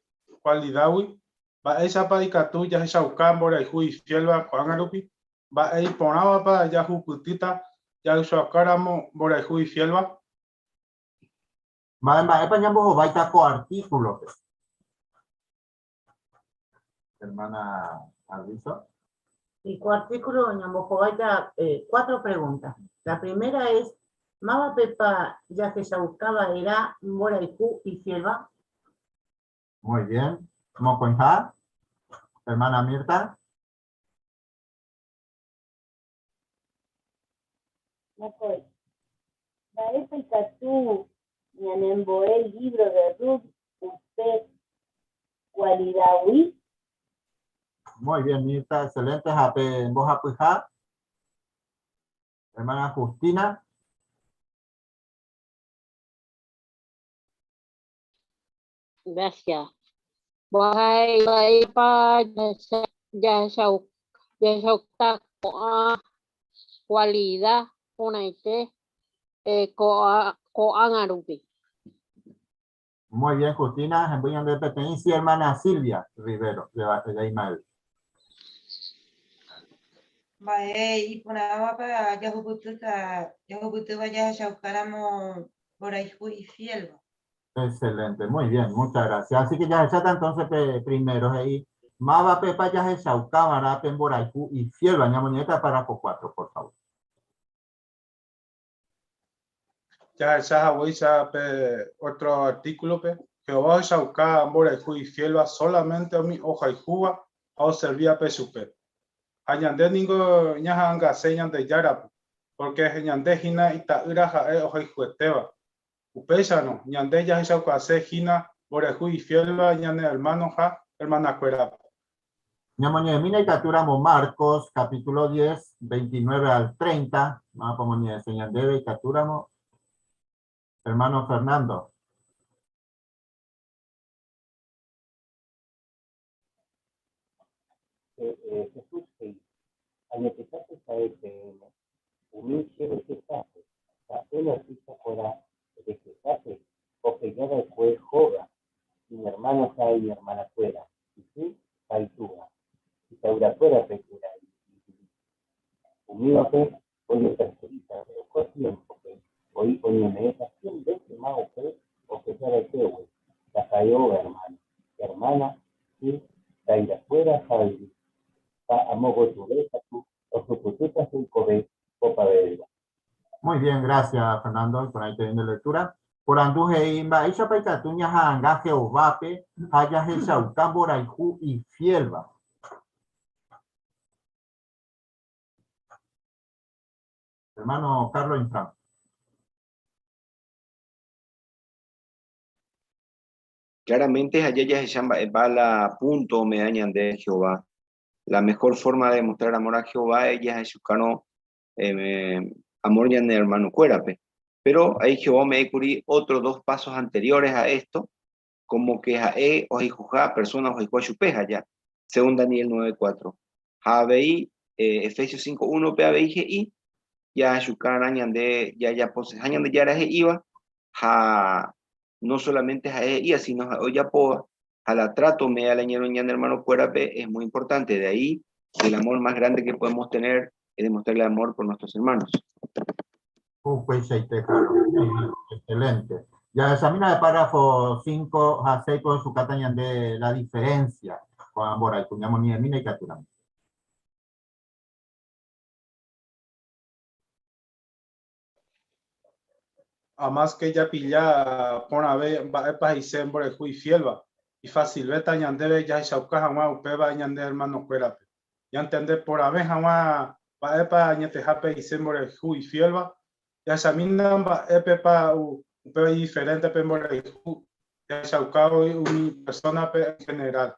cualidawi. Va esa pa y catu ya shauka boreju y fielba Juan Arupi. Va e ponaba pa ya juputita ya shaukaramo boreju y fielba. Va epa ñambo bojoita con artículo. Hermana Alviso. Y con artículo, Ñambojovaita, 4 preguntas. La primera es, ¿Maba Pepa ya que se buscaba era Moraicú y Fielba? Muy bien. Mocoinja. Hermana Mirta. Mocoy. Baepa y Catú, Ñanemboé el libro de Ruth, usted, Cualidawi. Muy bien, Mirta, excelente. En voz apuja. Hermana Justina. Gracias. Bye pa ya shauta cualidad unaite ko angarupi. Muy bien, Justina. En Buñan de Petenín, hermana Silvia Rivero, de Ismael. Vale, y ponaba para Yahubutu vaya a Shaukaramo por ahí y fiel. Excelente, muy bien, muchas gracias. Así que ya está entonces primero ahí. Maba Pepa ya se Shaukamara, Pemboraiku y fiel, bañamoñeta para 4, por favor. Ya esa otro artículo que va a Shauka Boraiku y fielba solamente a mi hoja y juba o servía pesupe. Añande ningo ñajanga señan de yarap, porque ñande hina ita iraja hoja y jueteba. Upesano, ñande ya shauka se hina Boraiku y fielba ñane hermano ja hermana cuerap. Ñamoñemina y capturamos Marcos, capítulo 10, 29 al 30. Vamos a poner enseñan debe y capturamos. Hermano Fernando. Jesús anepesate a EPM, humilde de que pase, a él artista fuera de que pase, o que ya después joga, mi hermano cae y mi hermana fuera, y tú, paitúa, y taura fuera, pecura, humídate, oye, perseguita, pero fue tiempo que hoy me deja 100 veces más o que sea de que, güey, la cayó, hermana, y taira fuera, javi. Muy bien, gracias Fernando, por ahí teniendo lectura. Por anduje imba, ella paita tuña hanga Jehovape, haya Jesaucán Boraihu y fielba. Hermano Carlos Infran. Claramente, Hayaya Shamba Bala punto me dañan de Jehová. La mejor forma de mostrar amor a Jehová es Jesúcano amor ya en el hermano Cuérape. Pero ahí Jehová me curí otros 2 pasos anteriores a esto, como que Jae o Jujá, personas o Jupeja ya, según Daniel 9:4. Javei, Efesios 5:1, PABI, ya Shukan Añande, ya poses Añande ya era iba, no solamente Jae ia, sino ya poa. A la trato me al añero en hermano Cuérape es muy importante. De ahí el amor más grande que podemos tener es demostrar el amor por nuestros hermanos. Pues pues excelente. Ya examina el párrafo 5 a 6 con su cataña de la diferencia con Ambora y Cuñamo ni Mina y Caturán. Además que ya pilla por haber va y sembra el juicio fielba y fácil veta ñandebe ya shauka jamás upeba ñande hermano cuerape ya entender por haber jamás va epa ñete jape y sembra el juicio fielba ya samina va epa upeba diferente pembora el juicio ya shauka una persona en general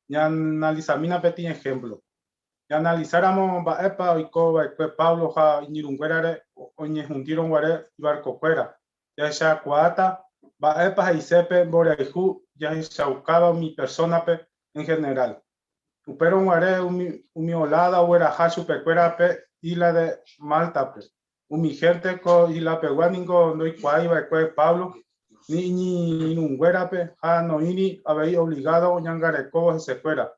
ya analizamina peti ejemplo ya analizáramos va epa y co Pablo ja ñirunguerare oñe juntiron guare barco fuera ya esa cuata va epa y sepe boreju ya shaucaba mi persona en general pero guare umi olada huera ja super fuera y la de Malta mi gente co y la peguaningo no y cuai va Pablo ni nunguera ja no ini habéis obligado oñangareco se fuera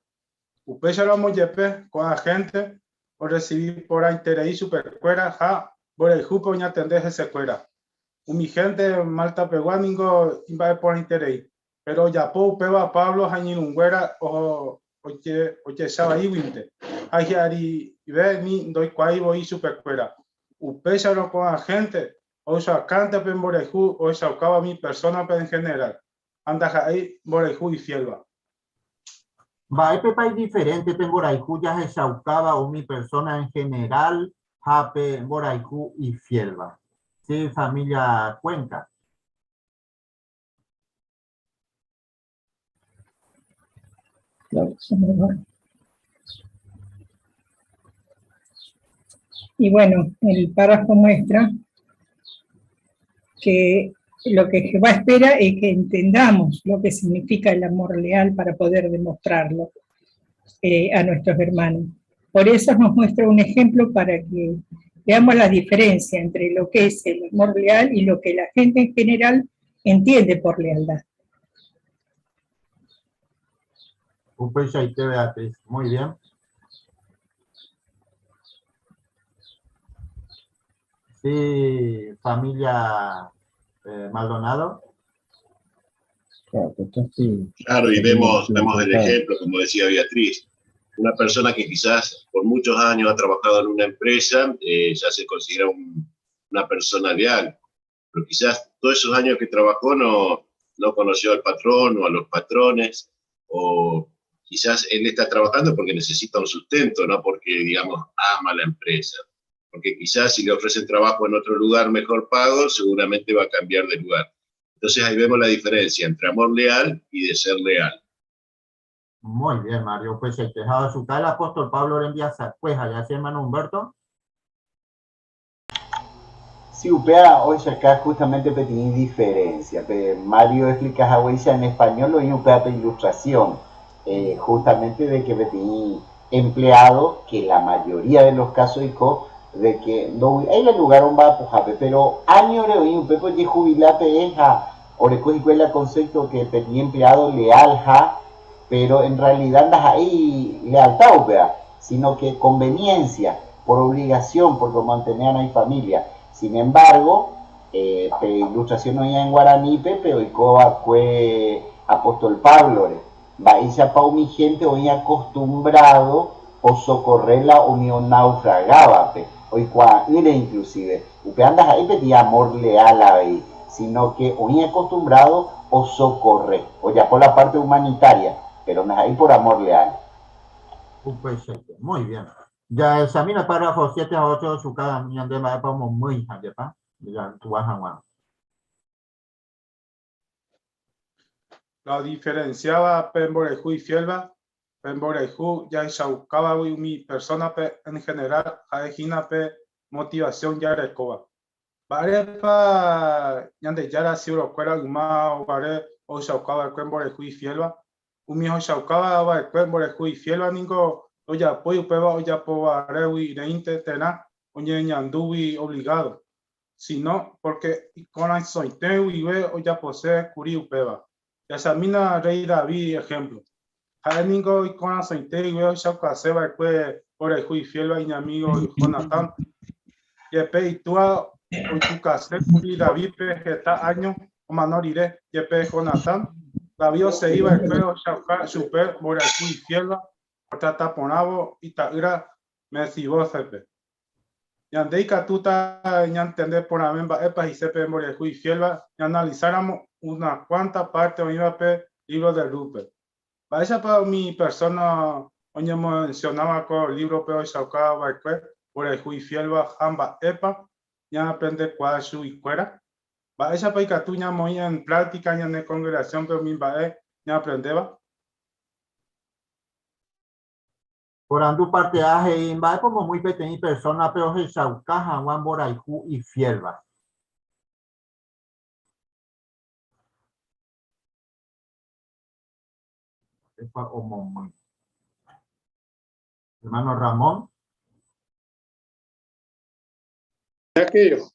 Upecha lo moyepe con la gente o recibir por interés super fuera ja por el jupo ni atender ese fuera. Mi gente Malta peguaningo iba por interés, pero ya po peba Pablo jañinunguera o oye sabe ahí winte. Ayari ve ni doy cuai voy super fuera. Upecha lo con la gente o sea canta pen por el ju o esa acaba mi persona en general. Anda ahí por el ju y fielba. Va, este país diferente, tengo Boraijú, ya se saucaba o mi persona en general, Jape, Boraijú y Fielba. Sí, familia Cuenca. Y bueno, el párrafo muestra que lo que Jehová espera es que entendamos lo que significa el amor leal para poder demostrarlo a nuestros hermanos. Por eso nos muestra un ejemplo para que veamos la diferencia entre lo que es el amor leal y lo que la gente en general entiende por lealtad. Beatriz, muy bien. Sí, familia Maldonado. Claro, y vemos el ejemplo, como decía Beatriz, una persona que quizás por muchos años ha trabajado en una empresa, ya se considera una persona leal, pero quizás todos esos años que trabajó no conoció al patrón o a los patrones, o quizás él está trabajando porque necesita un sustento, no porque, digamos, ama la empresa. Porque quizás si le ofrecen trabajo en otro lugar mejor pago, seguramente va a cambiar de lugar. Entonces ahí vemos la diferencia entre amor leal y de ser leal. Muy bien, Mario. Pues el tejado de su cara, el apóstol Pablo le envía pues allá hacia hermano Humberto. Sí, upea hoy acá justamente tiene diferencia. Mario explica a en español y upea ilustración. Justamente de que tiene empleado que la mayoría de los casos de que no hay lugar un va a pero año de un pepo de jubilate es o el concepto que tenía empleado leal pero en realidad no hay lealtad sino que conveniencia por obligación por mantener a mi familia. Sin embargo ilustración no hay en guaraní pero fue apóstol Pablo va pa mi gente hoy acostumbrado o socorrerla o mi naufragaba hoy cuando inclusive usted andas ahí pedía amor leal ahí sino que hoy acostumbrado o socorrer o ya por la parte humanitaria pero no es ahí por amor leal. Muy bien. Ya examina el párrafo 7 a 8 su cada niña de más para muy ya tú vas a La diferenciaba Pemborejú y Fielba. Pemborejú ya shaucaba mi persona en general a motivación ya recoba. Vale pa yande ya si lo fuera más vale o shaucaba Pemborejú y Fielba. Mi o shaucaba va Pemborejú y Fielba ningo oya apoyo peba oya po arewi reinte tena oye ñanduwi obligado. Sino porque con la soitewi ve oya posee curiu peba. Ya samina rey David ejemplo. Janingo y con aceite y veo shauka seba después por el juicio fiel y mi amigo Jonathan. Y después tú hoy tu casa y David está año o manorire yepe Jonathan David se iba el peo shauka super moraku y fielba tata ponavo y taira me sibo sepe yandei katuta ñantende por amemba epa y sepe moraku y fielba y analizáramos una cuanta parte o iba pe libro de Rupert. Vaya para mi persona, oye mencionaba con el libro pero shauka baikwe por el juicio fielba hamba epa ya aprende cuál su y fuera. Vaya para que tú ya muy en práctica ya en congregación pero mi va ya aprendeba. Por andu parte aje y va como muy pequeña persona pero se shauka Juan Boraihu y fielba. Hermano Ramón. Aquello.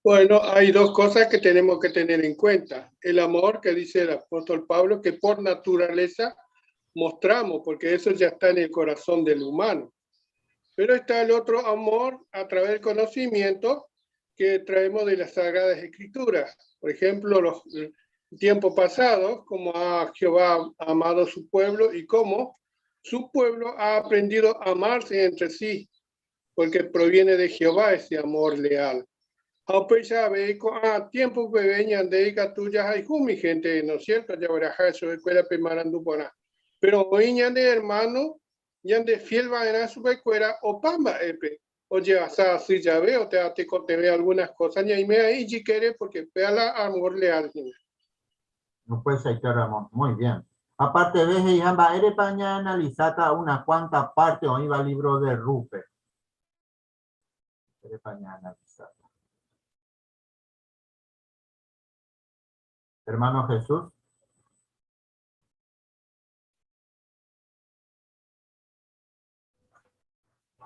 Bueno, hay dos cosas que tenemos que tener en cuenta. El amor que dice el apóstol Pablo, que por naturaleza mostramos, porque eso ya está en el corazón del humano. Pero está el otro amor a través del conocimiento que traemos de las Sagradas Escrituras. Por ejemplo, los tiempos pasados, como ha Jehová amado a su pueblo y cómo su pueblo ha aprendido a amarse entre sí, porque proviene de Jehová ese amor leal. Tiempo que venían de tuya hay mi gente, ¿no es cierto? Ya verá eso, escuela pemarandupona. Pero hoy ya de hermano, ya de fiel va a su escuela o pamba epe. Oye, hasta si ya veo, te veo algunas cosas, y me ahí si quiere, porque vea la amor leal. No puede ser que Ramón, muy bien. Aparte de eso, Jamba, eres para analizar una cuanta parte o iba el libro de Rupert. Eres para analizar. Hermano Jesús.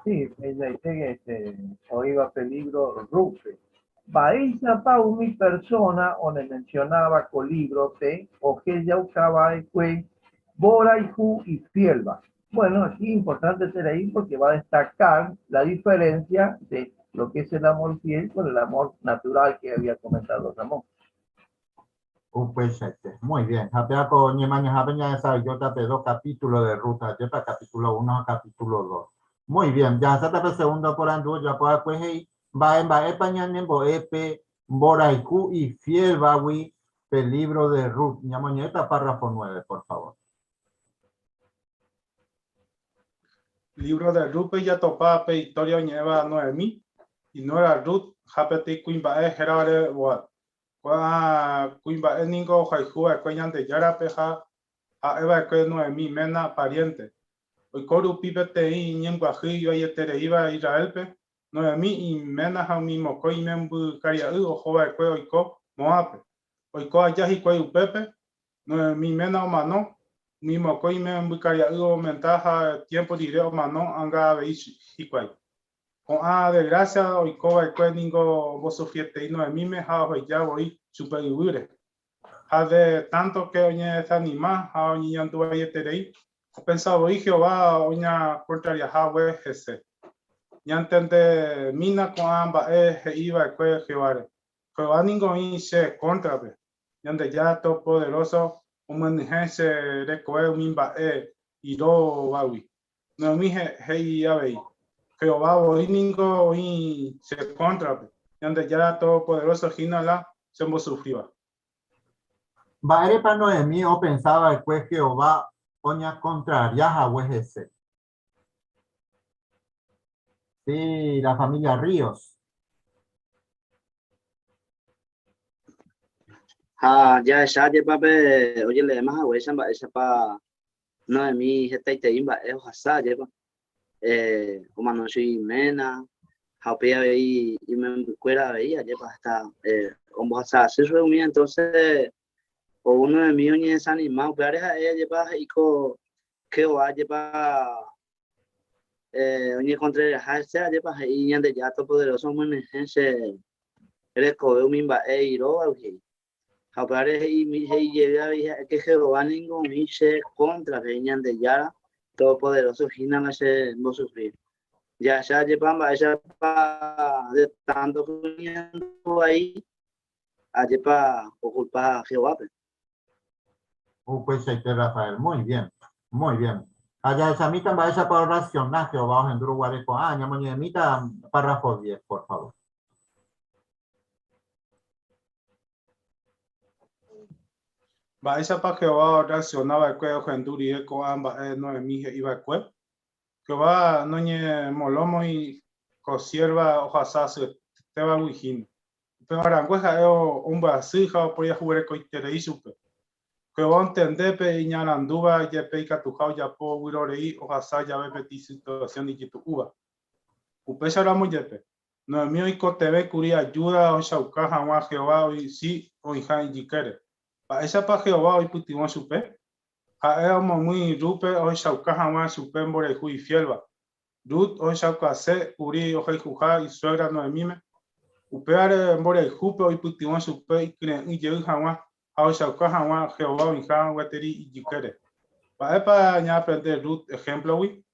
Sí, ella dice que oiga peligro Rupert. Baisa pa mi persona donde mencionaba con libro te o que ya usaba Boraihu y Fielba. Bueno, aquí es importante ser ahí porque va a destacar la diferencia de lo que es el amor fiel con el amor natural que había comentado Ramón. Pues muy bien. Había con Ñemaña esa yo te dos capítulos de ruta, yo para capítulo 1 a capítulo 2. Muy bien, ya se te segundo por andu, ya puedo pues ahí va en pañan bo epe Boraihu y fiel bawi el libro de Ruth. Ñamoñeta párrafo 9, por favor. Libro de Ruth ya topaba pe historia lleva 9000 y no era Ruth, japeti kuimba gerare wa kuimba ningo jaihu cuellan de yara peja a eva que 9000 mena pariente. Hoy coru pipete y ñemguaji yo ayetere iba Israel pe 9000 y mena ha mismo coi membu caria o jova que hoy co moape. Hoy co allá y coi upepe 9000 mena o mano mismo coi membu caria o mentaja tiempo direo mano anga veis y coi. Con a desgracia hoy co que ningo vos sofiete y 9000 me ha hoy ya voy supervivir. Ha de tanto que oñe esa anima ha oñe yantu ayetere pensaba hoy Jehová oña portaria Yahweh ese ya entende mina con ambas iba que Jehová ningún se contra yande ya todo poderoso un mensaje de coe mimba y do bawi no mi hei ave Jehová hoy ningún se contra yande ya todo poderoso ginala se mo sufrió Va eres para Noemí o pensaba después Jehová oña contraria Yahweh ese. Sí, la familia Ríos. Ya pape, oye, le más agua, esa pa, no de mi gente te imba, es hasa, ya como no soy mena, japea y me cuera veía, ya hasta, como hasa, se reunía entonces, o uno de mis oñes animados, pero ella lleva y que va lleva, oñe contra el hasa, lleva y ande ya todo poderoso, muy gente, eres coe mimba iro, ok. Aparece y llega que Jehová ningún se contra venían de ya todopoderoso Gina no se no sufrir. Ya llevan vaya para de tanto ahí, allá para culpa Jehová. Pues Rafael, muy bien, muy bien. Allá esa mitad va esa para oracionar Jehová en Uruguay con año, mañana mitad párrafo 10, por favor. Va esa para Jehová oracionaba el cuello genduri con ambas no es mi iba el cuello. Jehová no ñe molomo y cosierva ojasase te va wujin. Pero arangueja eo un basija por ya jugar con interés supe. Jehová entende pe ñaranduba ya pe catujao ya po wirorei ojasa ya ve peti situación y tu uva. Upesa ramo yepe. No mío y coteve curi ayuda o shauka jamás Jehová hoy sí o hija y jikere. Pa esa pa Jehová hoy putimos supe. A eo muy rupe o shauka jamás supe en boreju y fielba. Ruth o shauka se uri o juja y suegra no mime. Upeare en boreju pe hoy putimos supe y creen y llegue jamás a shauka jamás Jehová o hija guateri y jikere. Pa epa ya aprender Ruth ejemplo hoy.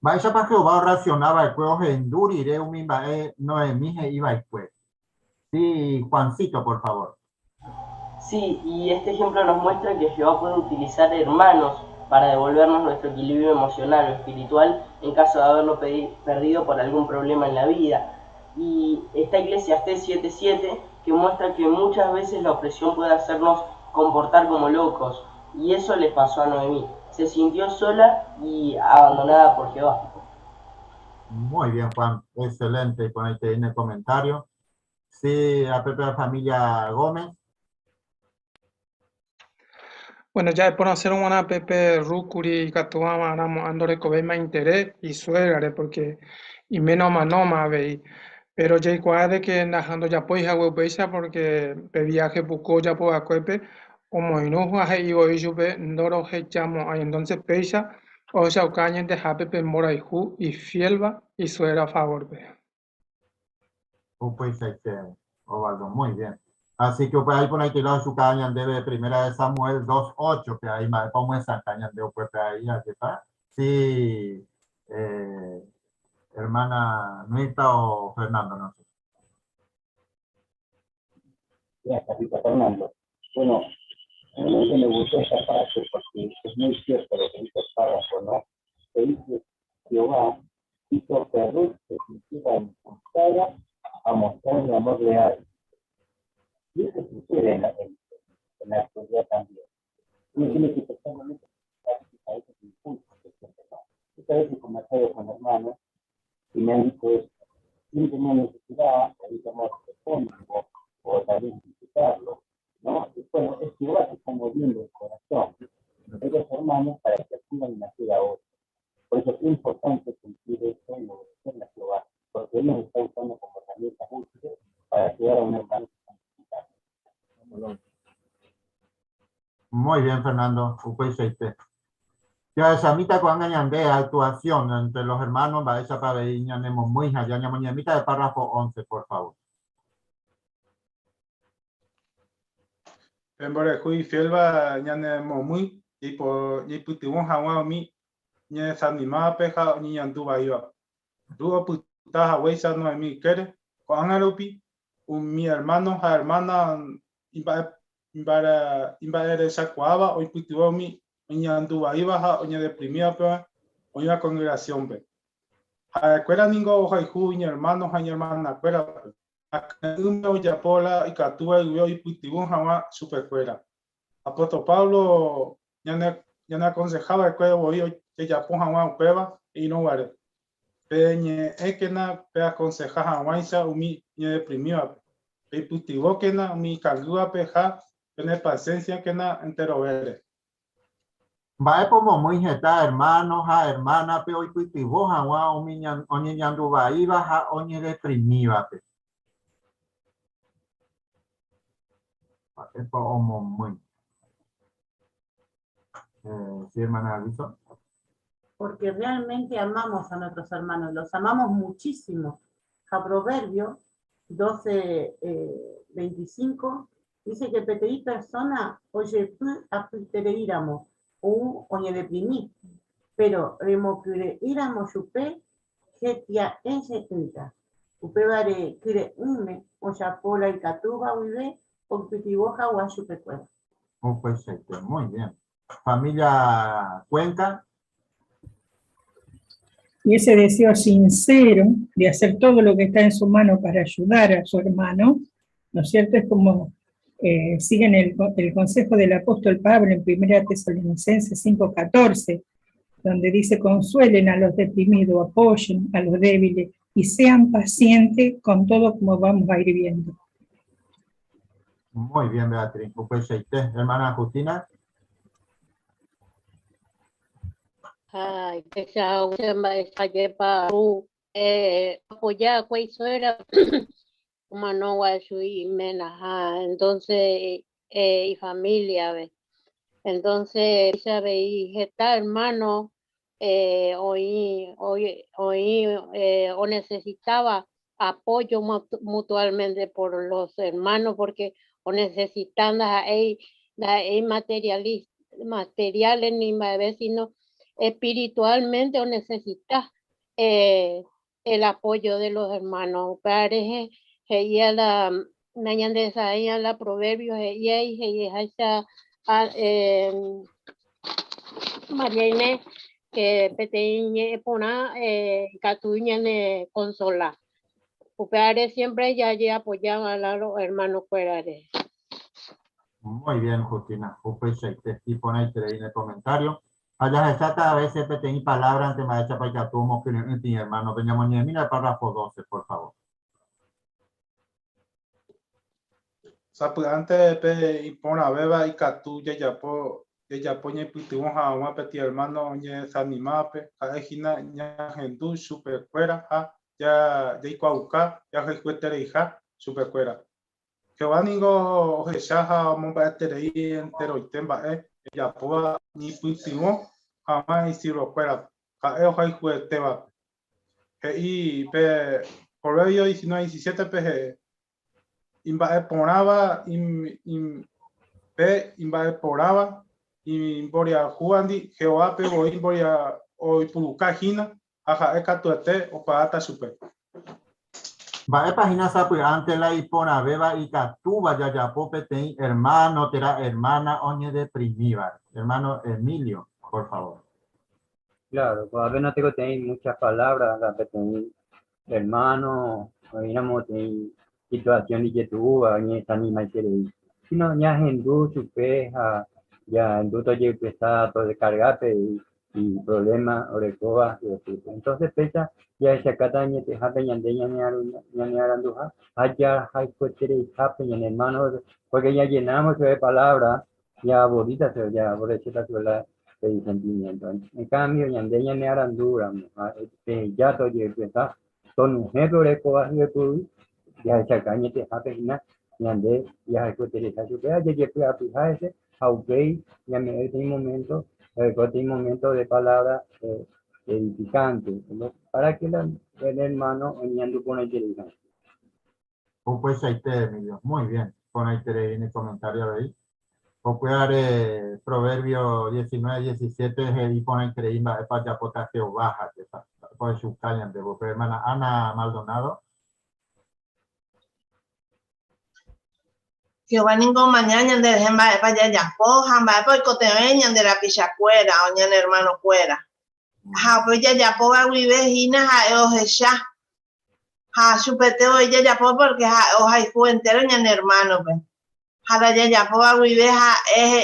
Vaya para Jehová oracionaba el juego en Duri, de un no es mi iba el juez. Sí, Juancito, por favor. Sí, y este ejemplo nos muestra que Jehová puede utilizar hermanos para devolvernos nuestro equilibrio emocional o espiritual en caso de haberlo perdido por algún problema en la vida. Y está Eclesiastés 7:7 que muestra que muchas veces la opresión puede hacernos comportar como locos, y eso le pasó a Noemí. Se sintió sola y abandonada por Jehová. Muy bien, Juan. Excelente. Con ahí te en el comentario. Sí, a Pepe de Familia Gómez. Bueno, ya por hacer una Pepe Rukuri Katuama Aramo Andore Kobema interés y suegare porque y menos manoma veí. Pero ya de que najando ya pues hago peisa porque pe viaje buscó ya por acuepe como inojo a y voy yo pe ndoro hechamo ahí entonces peisa o sea caña de hape pe mora y fielba y suegra a favor pe. Pues Ovaldo, muy bien. Así que pues ahí por ahí tirado su caña de primera de Samuel 2:8 que ahí más pongo esa caña de pues ahí ya está. Sí, hermana Nuita o Fernando, no sé. Gracias, Fernando. Bueno, realmente me gustó esa parte porque es muy cierto lo que dice el párrafo, ¿no? Que dice Jehová hizo que Ruth se sintiera impulsada a mostrar el amor leal. Y eso sucede en la actualidad también. Uno tiene que pensar realmente a esos impulsos que siempre no. Muchas veces conversado con hermanos y me han dicho esto. Siempre una necesidad, ahorita amor telefónico, o también visitarlo, ¿no? Y bueno, es Jehová que está moviendo el corazón de los hermanos para que acudan y ayudar a otros. Por eso es importante cumplir esto y obedecer a Jehová, porque Él nos está usando como herramientas útiles para ayudar a un hermano que está necesitado. Muy bien, Fernando. Ya esa mitad con de actuación entre los hermanos, va esa para ver muy allá mitad de párrafo 11, por favor. En boreju y fielba ñane muy y por y putimos hawa mi ñe sanima peja ni anduba iba. Ruo puta haweisa no mi quere con arupi mi hermano a hermana imbara esa cuava hoy putivo mi anduba iba o ñe deprimida pe o una congregación pe. A escuela ningo hoja y ju mi hermano a mi hermana escuela pe. Uno ya pola y catúa y putivo hawa superescuela. Apóstol Pablo ya no aconsejaba el cuello hoy que ya pongan una prueba y no vale. Peñe es que na pe aconseja a Waisa umi ni deprimido. Pe putivo que na mi calúa peja tener paciencia que na entero vere. Va como muy jeta hermanos a hermana pe hoy putivo hawa umi ñandu va iba a oñe deprimido pe. Es como muy. Sí, hermana Alison. Porque realmente amamos a nuestros hermanos, los amamos muchísimo. A Proverbio 12:25 dice que petei persona oye a amo o oye deprimí. pero remokure iramo chupe, getia en setenta. Upevare kire ume, o chapola y catuba vive, o pitiboja o chupecuera. Pues muy bien. Familia Cuenca. Y ese deseo sincero de hacer todo lo que está en su mano para ayudar a su hermano, ¿no es cierto? Es como siguen el consejo del apóstol Pablo en 1 Tesalonicenses 5:14, donde dice: consuelen a los deprimidos, apoyen a los débiles y sean pacientes con todo, como vamos a ir viendo. Muy bien, Beatriz. Pues, hermana Justina. Ay, que sea esa lleva apoyar cuál era como no va a subir menos, entonces y familia, ¿ves? Entonces sabe y está hermano o necesitaba apoyo mutuamente por los hermanos, porque o necesitan materiales ni más, sino espiritualmente o necesitas el apoyo de los hermanos. Parece que la proverbios María Inés que peteñe pona catuña ne consola. Upare siempre ya apoyan a los hermanos cuerare. Muy bien, Justina. Pues y pone ahí en el comentario. Allá exacta a veces peteñi palabra ante maestra para que tuvo que mi hermano veníamos ni mira el párrafo 12, por favor. Antes de impona beba y catu ya poñe pitibon a un apeti hermano ñe sanimape a ejina ña gendu super fuera a ya ikuauka ya jecuetere hija super fuera. Jehová ningo ojeshaja mombaeterei entero itemba ya poa ni pitibon jamás y siro fuera a hoja y jueteba. Y pe Proverbio 19:17 pe imbae poraba imbae poraba imboria juandi Jehová pe o imboria o ipuruka hina aja ekatuete o paata super. Va página sapu ante la ipona beba y catuba ya popete hermano tera hermana oñe de primivar. Hermano Emilio, por favor. Claro, pues a ver no tengo muchas palabras, la pequeña hermano, digamos, situación y que tuvo, ni esta ni más quiere ir. Si no, ya en su peja, ya en todo llega pesado, todo descargate y problemas, orecoba, y así. Entonces, pecha, ya esa cataña te jape, yandeña, ni aranduja, allá hay cuestiones y jape, y en hermano, porque ya llenamos de palabras, ya bonita, ya por eso la de sentimiento. En cambio, yandeña ni arandura, ya todo llega pesado, son mujeres, orecoba, y de ya esa caña te jape, yande ya hay cuestiones, ya llegué a fijarse, aunque ya me dio un momento, un momento de palabra edificante, ¿no? Para que el hermano venía con la inteligencia. Pues ahí te, Emilio. Muy bien. Pon ahí en el comentario de ahí. O puede dar Proverbio 19:17 y pone increíble para ya potar Jehová, que puede su caña de boca. Hermana Ana Maldonado. Jehová ningún mañana de Jemba para allá Jamba por coteña de la pichacuera o ñan hermano cuera. Ja pues ya poa vive hina ja ojesha. Ja supeteo ya porque ja hoja y fue entero ñan hermano pues. Ja ya poa vive ja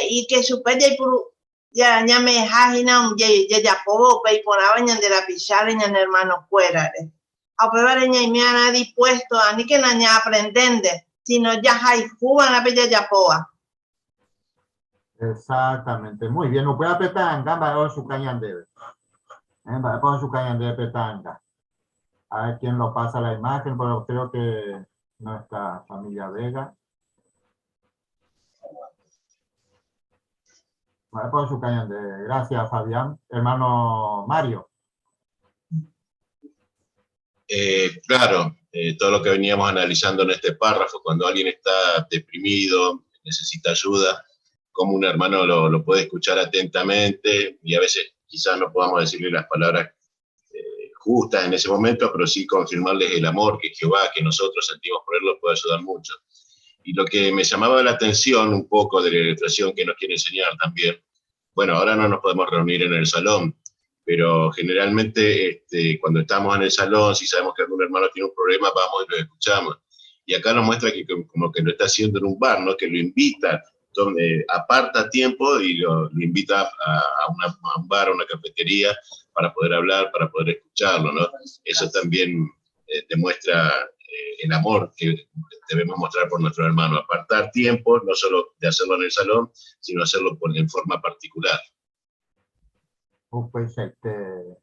y que supete y puru ya ñame ja hina ya poa pe ponaba ñan de la pichara ñan hermano cuera. A peor ña y me han dispuesto a ni que naña aprendende. Sino ya hay Cuba la bella yapoa. Exactamente, muy bien. No puede apretar gamba o su caña de pon su caña de petanga. A ver quién lo pasa la imagen, pero creo que nuestra familia Vega. Vale, pon su caña de. Gracias, Fabián. Hermano Mario. Claro, todo lo que veníamos analizando en este párrafo, cuando alguien está deprimido, necesita ayuda, como un hermano lo puede escuchar atentamente y a veces quizás no podamos decirle las palabras justas en ese momento, pero sí confirmarles el amor que Jehová, que nosotros sentimos por él, los puede ayudar mucho. Y lo que me llamaba la atención un poco de la ilustración que nos quiere enseñar también, bueno, ahora no nos podemos reunir en el salón, pero generalmente cuando estamos en el salón, si sabemos que algún hermano tiene un problema, vamos y lo escuchamos. Y acá nos muestra que como que lo está haciendo en un bar, ¿no? Que lo invita, donde aparta tiempo y lo invita a un bar, a una cafetería, para poder hablar, para poder escucharlo, ¿no? Eso también demuestra el amor que debemos mostrar por nuestro hermano, apartar tiempo, no solo de hacerlo en el salón, sino hacerlo en forma particular. Pues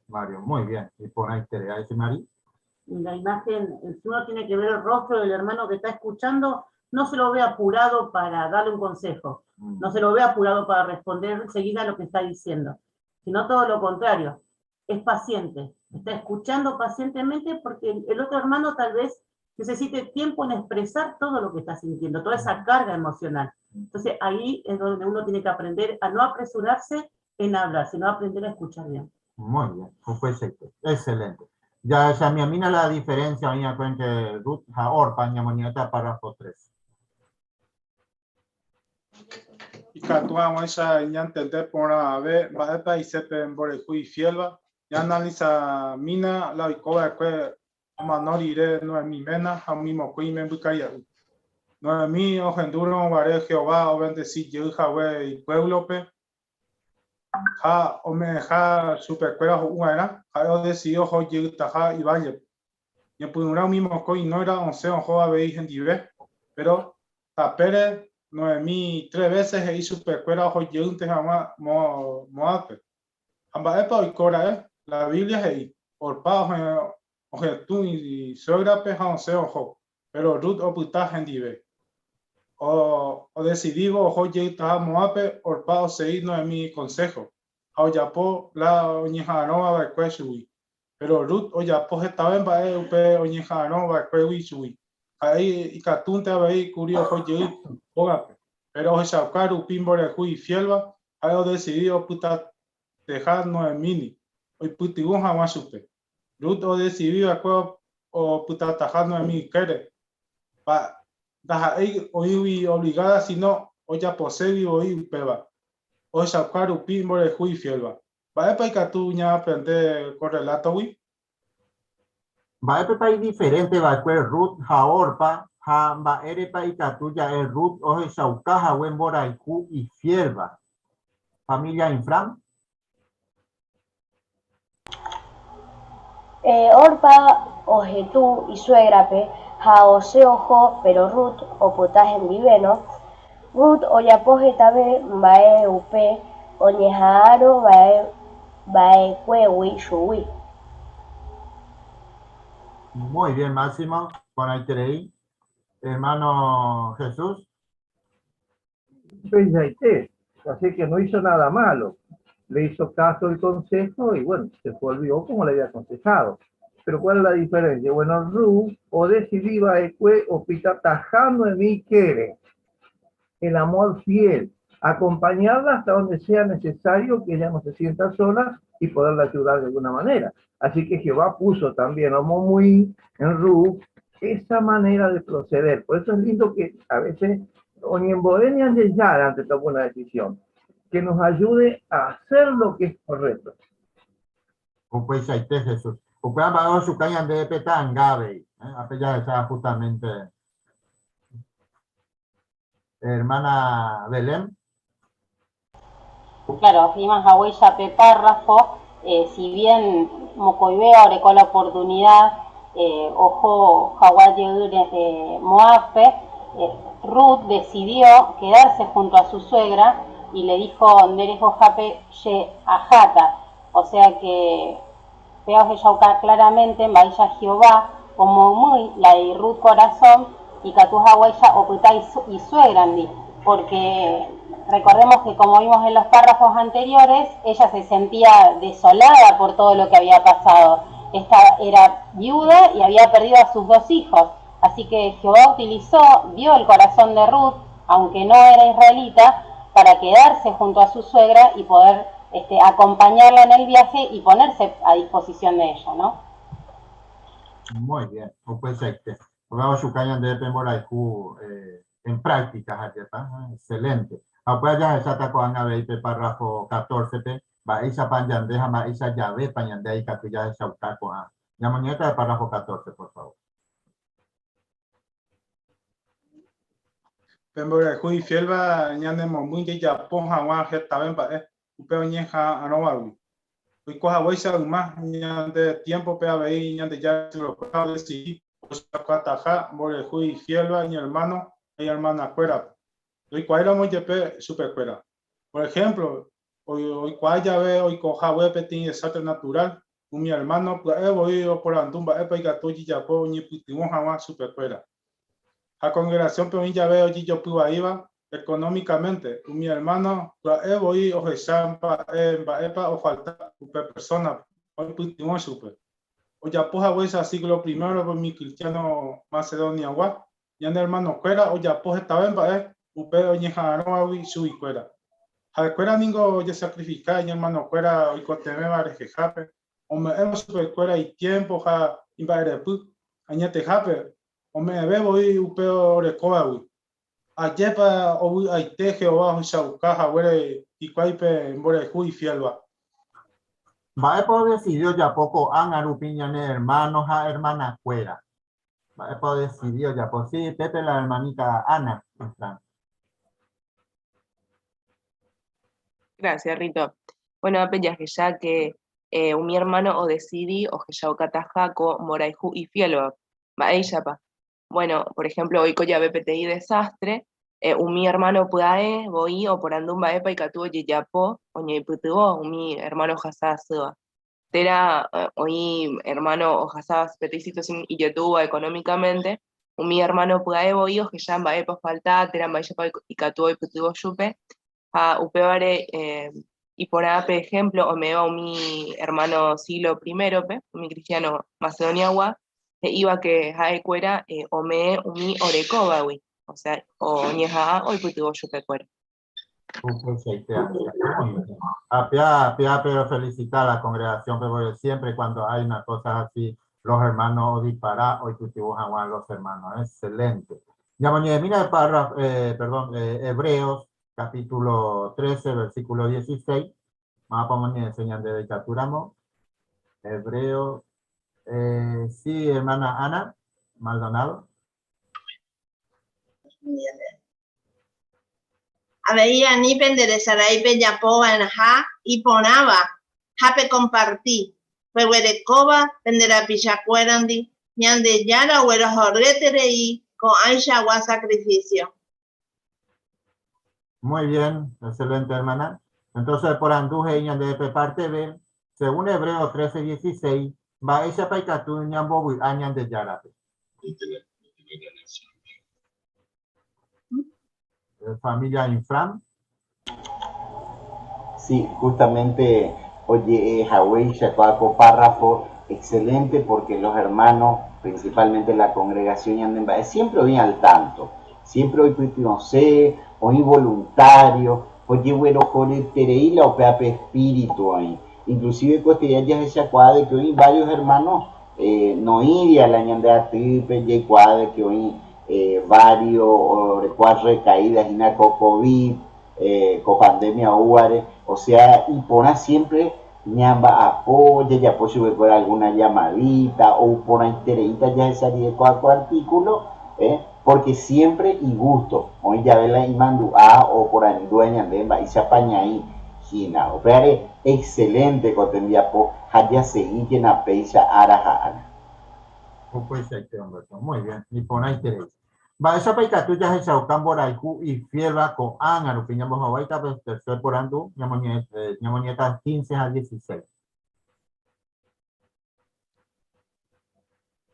Mario, muy bien. Y por ahí te dice Mari. La imagen, si uno tiene que ver el rostro del hermano que está escuchando, no se lo ve apurado para darle un consejo, no se lo ve apurado para responder enseguida lo que está diciendo, sino todo lo contrario, es paciente, está escuchando pacientemente porque el otro hermano tal vez necesite tiempo en expresar todo lo que está sintiendo, toda esa carga emocional. Entonces ahí es donde uno tiene que aprender a no apresurarse en hablar, sino aprender a escuchar bien. Muy bien, perfecto, excelente. Ya esa mi amina la diferencia entre Ruth Orpa ñamoniata párrafo 3. Y catuamos esa ya entender por a ver, va a país en Borejú y Fielba, ya analiza mina la icoba que manorire no es mi mena, a mi mocuí me buscaría. No es mi ogenduro, vare Jehová, o bendecir yo, Jahwe y pueblo pe. Ja, o me ja supercuera una, ja, o decidió jo taja y vaya. Y por un mismo coi no era 11 ojo a veis en dive, pero a Pérez 9.000 3 veces y supercuera ojo yunte jamás moape. Amba epa y cora la Biblia es ahí, por pao oje tú y suegra pe ja 11 ojo, pero Ruth o puta en dive. O decidimos ojo yunta moape, por pao seguir 9.000 consejo. Oyapo la oñejano va a shui. Pero Ruth oyapo estaba en bae upe oñejano va a shui. Ahí y catunte a ver curioso yo ogape. Pero o sacar upin Borejú Fielba, ha decidido puta dejar 9.000. Hoy putibun jamás supe. Ruth o decidido acuerdo o puta tajar 9.000 quiere. Va da ahí hoy obligada si no oya posee vivo y upeba. O sacar upin Borejú Fielba. Va a paika tu ña aprender correlato wi. Va a país diferente, va a Ruth Orpa. Va ere paika tuya es Ruth o Shaukaja buen Borejú y Fielba. Familia Infran. Orpa ojetú y suegrape, jaose ojo, pero Ruth o potaje en viveno, Ruth oyapoje tabe, bae upe, oñejaro, bae cuewi, shui. Muy bien, Máximo, con ahí tenéis. Hermano Jesús. Así que no hizo nada malo. Le hizo caso el consejo y bueno, se volvió como le había aconsejado. Pero ¿cuál es la diferencia? Bueno, Ruth o decidió o pita tajando en mí quiere el amor fiel, acompañarla hasta donde sea necesario, que ella no se sienta sola y poderla ayudar de alguna manera. Así que Jehová puso también muy en Ruth esa manera de proceder. Por eso es lindo que a veces Oñembodeñan de ya antes tomar una decisión que nos ayude a hacer lo que es correcto. Pues ahí te Jesús. Upuan va su caña de petan gabe. Apella esa justamente. Hermana Belén. Claro, Iman Hawái Yape párrafo, si bien Mocoibeo agregó la oportunidad, ojo Hawái Moafe, Ruth decidió quedarse junto a su suegra y le dijo Nderejo Jape Ye Ajata, o sea que veo que Yauca claramente en Bahía Jehová, como muy la de Ruth corazón y Catu Hawái Oputa y suegrandi, porque recordemos que como vimos en los párrafos anteriores, ella se sentía desolada por todo lo que había pasado. Esta era viuda y había perdido a sus 2 hijos. Así que Jehová vio el corazón de Ruth, aunque no era israelita, para quedarse junto a su suegra y poder acompañarla en el viaje y ponerse a disposición de ella, ¿no? Muy bien. Pues vamos a en práctica, excelente. Pues ya está con el párrafo 14, va esa panyandeja, ma esa llave panyandeja y capilla de Sautaco. Ya mañana el párrafo 14, por favor. Pembora hui fielba ñande momuinge ya ponja wa hetaben ba upeo ñeja anowawi. Hoy cosa voy a más ñande tiempo pe abei ñande ya lo puedo decir pues ataja more hui fielba ni hermano y hermana fuera. Hoy cuál muy jepe super fuera. Por ejemplo, hoy cuál ya ve hoy coja web petin desastre natural. Mi hermano pues voy por andumba epa y gatuji ya po ni pitimo hawa super fuera. La congregación pero ya veo yo puedo iba económicamente mi hermano voy o champa epa o falta persona hoy putimos super o ya poja voy a siglo primero por mi cristiano macedonia gua ya el hermano fuera o ya poja estaba en upeo ni jaro y su fuera al fuera ningo ya sacrificar mi hermano fuera hoy coteme barejejape o me hemos super fuera y tiempo ja invade pu añate jape o me bebo y upeo recoba ayepa o aite Jehová Shaukaja huele y cuaipe more hui fielba. Va a decidió ya poco Angaru Piñane hermanos a hermana fuera. Va a decidió ya por sí Pepe la hermanita Ana. Gracias, Rito. Bueno, ya que mi hermano o decidí o que ya o catajaco moraihu y fielba. Va ella pa. Bueno, por ejemplo, hoy coya BPTI desastre, mi hermano pudae, voy o por andumba epa y catuo yapo, oñe putuo, mi hermano jasá suba. Tera, hoy hermano o jasá PTI situación y yatua económicamente, mi hermano pudae, voy o que ya va epa falta, tera va epa y catuo y putuo yupe, a upeare, y por ejemplo, o me va mi hermano siglo primero, mi cristiano macedoniagua, iba que jae cuera o me umi orecobawi, o sea, o ñeja hoy putuvo chupe cuera. Pero felicitar a la congregación, pero siempre cuando hay una cosa así, los hermanos disparan, hoy cultivos a los hermanos, excelente. Ya mira el párrafo, Hebreos, capítulo 13, versículo 16. Vamos a poner enseñan de dedicaturamos. Hebreos, sí, hermana Ana Maldonado. Aveía ni penderezarai pe yapoba en ja y ponaba jape compartí pehuerecoba pendera pichacuerandi ñande yara huero jorreterei con aisha gua sacrificio. Muy bien, excelente hermana. Entonces por anduje ñande de parte B, según Hebreos 13:16, va esa paicatu ñambo añan de yara. Familia Infram. Sí, justamente, oye, Hawái Chacoaco párrafo excelente porque los hermanos, principalmente la congregación Yandemba, siempre hoy al tanto, siempre hoy no sé, hoy voluntario, oye, bueno, con el tereíla o peape espíritu ahí, inclusive cotidianas de Chacoa de que hoy varios hermanos no iría la Yandea Tripe, Yecoa de que hoy varios recaídas en la COVID, con pandemia UARE, o sea, y pone siempre ñamba apoya, ya pues sube por alguna llamadita o por una entereita ya salía de cuatro artículos, porque siempre y gusto, hoy ya ve la imandu o por ahí dueña de y se apaña ahí, China, o sea, excelente que tendría po, haya seguir en la peisa araja. Muy bien, y por ahí interés. Va esa paita tuya es el camboraiku y fielba con ánaro, que llamamos ahorita, pues tercer por ando, ñamonieta 15-16.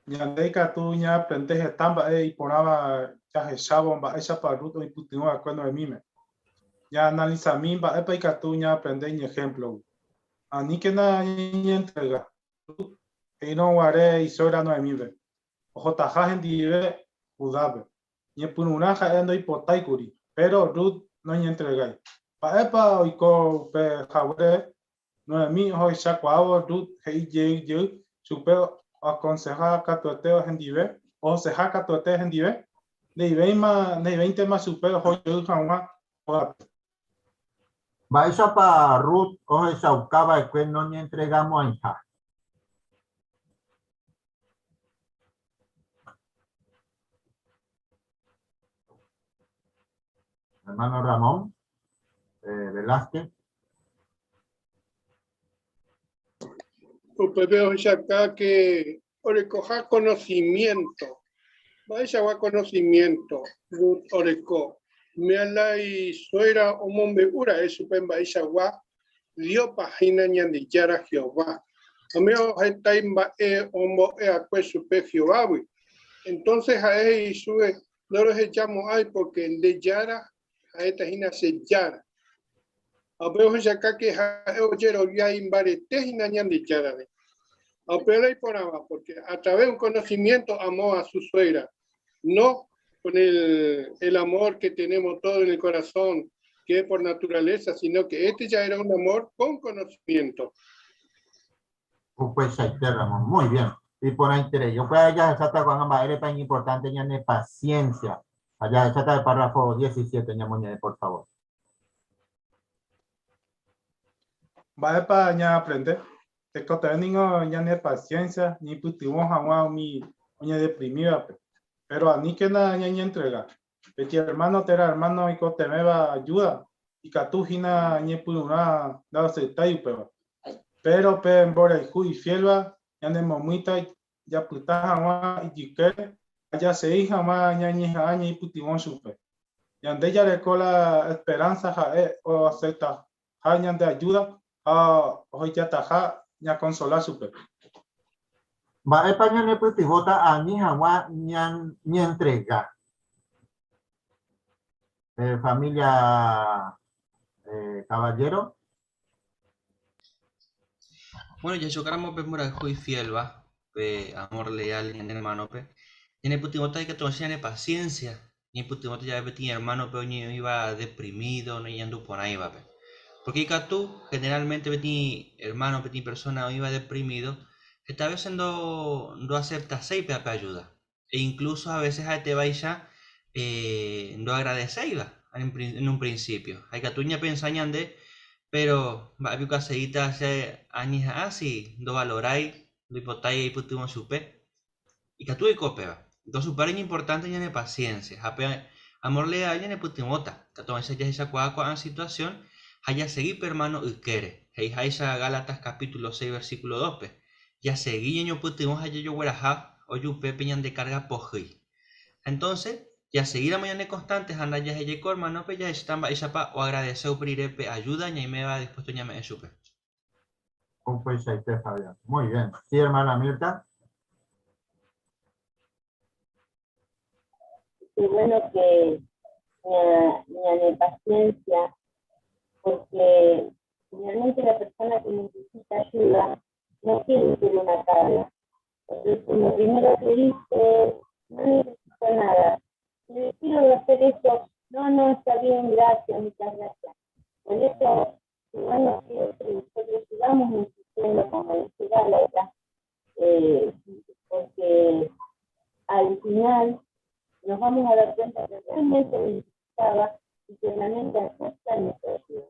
Ñandeika tu ña pendeje tamba y ponaba ya hesabon ba esa paruto y putino acuerdo de mime. Ya analiza mimba epa tu ña aprende un ejemplo. Ani que na entrega. Y no guaré y sobra no de mime. Ojo tajaje en dive udabe. Ni pununaja endo y potaikuri, pero Ruth no ni entregáis. Paepa oiko pe jaure, Noemí hoy chacuavo Ruth hei ye supe aconseja catueteo hendive o se jaca tuete hendive de 20 más supe hoy janwa. Vaya para Ruth, oje saucaba y que no ni entregamos a hija. Hermano Ramón Velázquez. Pues veo ya acá que orecoja conocimiento. Vaya va conocimiento. Oreco. Me ala y suera o mombegura eso pen vaya va. Dio página ñandillara Jehová. Ameo hetaimba ombo acue supe Jehová. Entonces a él y sube. No los echamos ahí porque en de yara a esta hina se yara. A veo ya acá que oyero ya imbarete hina ñandillara. Apela y por abajo, porque a través de un conocimiento amó a su suegra, no con el amor que tenemos todo en el corazón, que es por naturaleza, sino que este ya era un amor con conocimiento. Pues ahí Ramón, muy bien. Y por ahí interés. Yo puedo allá estar con ambas, eres tan importante, ya de paciencia. Allá está el párrafo 17, ya moñe, por favor. Va para ya aprender. Te contenido ya de paciencia, ni putimos a mi deprimida, pero a ni que nada ya entrega. Porque hermano te era hermano y que me va ayuda y que tú gina ni puduna da se tayu pero en bora y fielva ya de momita ya puta agua y que allá se hija más ya ni putimos supe. Ya de ya le cola esperanza o acepta ya de ayuda hoy ya taja ya consola super. Va España ne puti vota a ni hawa ni entrega. Familia Caballero. Bueno, ya chocamos pe mora y fiel va, pe amor leal en hermano pe. Tiene puti vota hay que tomar paciencia. Ni puti vota ya pe tiene hermano pe ni iba deprimido, no yendo por ahí va pe. Porque tú generalmente vení hermano, vení persona iba deprimido, que tal vez no acepta seipe para ayuda. E incluso a veces a te vaya no agradeceiba en un principio. Hay que tú ya pensañan de, pero va a picar seguita hace años así, no valoráis, lo hipotáis y putimos supe. Y que tú y copeva. Entonces super importante ya de paciencia. Amor leal ya de putimota. Que tú ya esa cuadra situación. Haya seguir hermano y quiere. Heisa Gálatas capítulo 6 versículo 2. Ya seguí en yo putimos allá yo hueraja o yo peñan de carga poji. Entonces, ya seguir a mañana constantes anda ya se llegó hermano pe ya están esa pa o agradecer o prirepe ayuda y me va dispuesto ya me supe. Pues ahí te Fabián. Muy bien. Sí, hermana Mirta. Y bueno que mi paciencia, porque realmente la persona que necesita ayuda no quiere ser una carga. Entonces, lo primero que dice, no necesito nada. Quiero hacer esto, no, está bien, gracias, muchas gracias. Por eso, bueno, nosotros sigamos insistiendo, como dice Gálatas, porque al final nos vamos a dar cuenta que realmente necesitaba y que realmente acepta nuestra ayuda.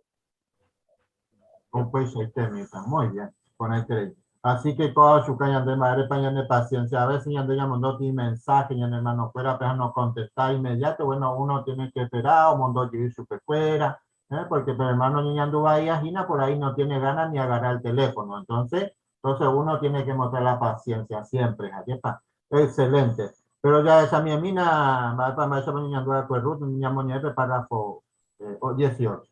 Pues ahí te Mirta. Muy bien. Con este. Así que toda su caña de madre paña de paciencia. A veces ya digamos no tiene mensaje ya hermano fuera pero no contestar inmediato. Bueno, uno tiene que esperar o mundo ir super fuera, porque pero hermano niña anduvo ahí ajina por ahí no tiene ganas ni agarrar el teléfono. Entonces uno tiene que mostrar la paciencia siempre. Aquí está. Excelente. Pero ya esa mi mina va para esa niña anduvo con Ruth niña moñete párrafo 18.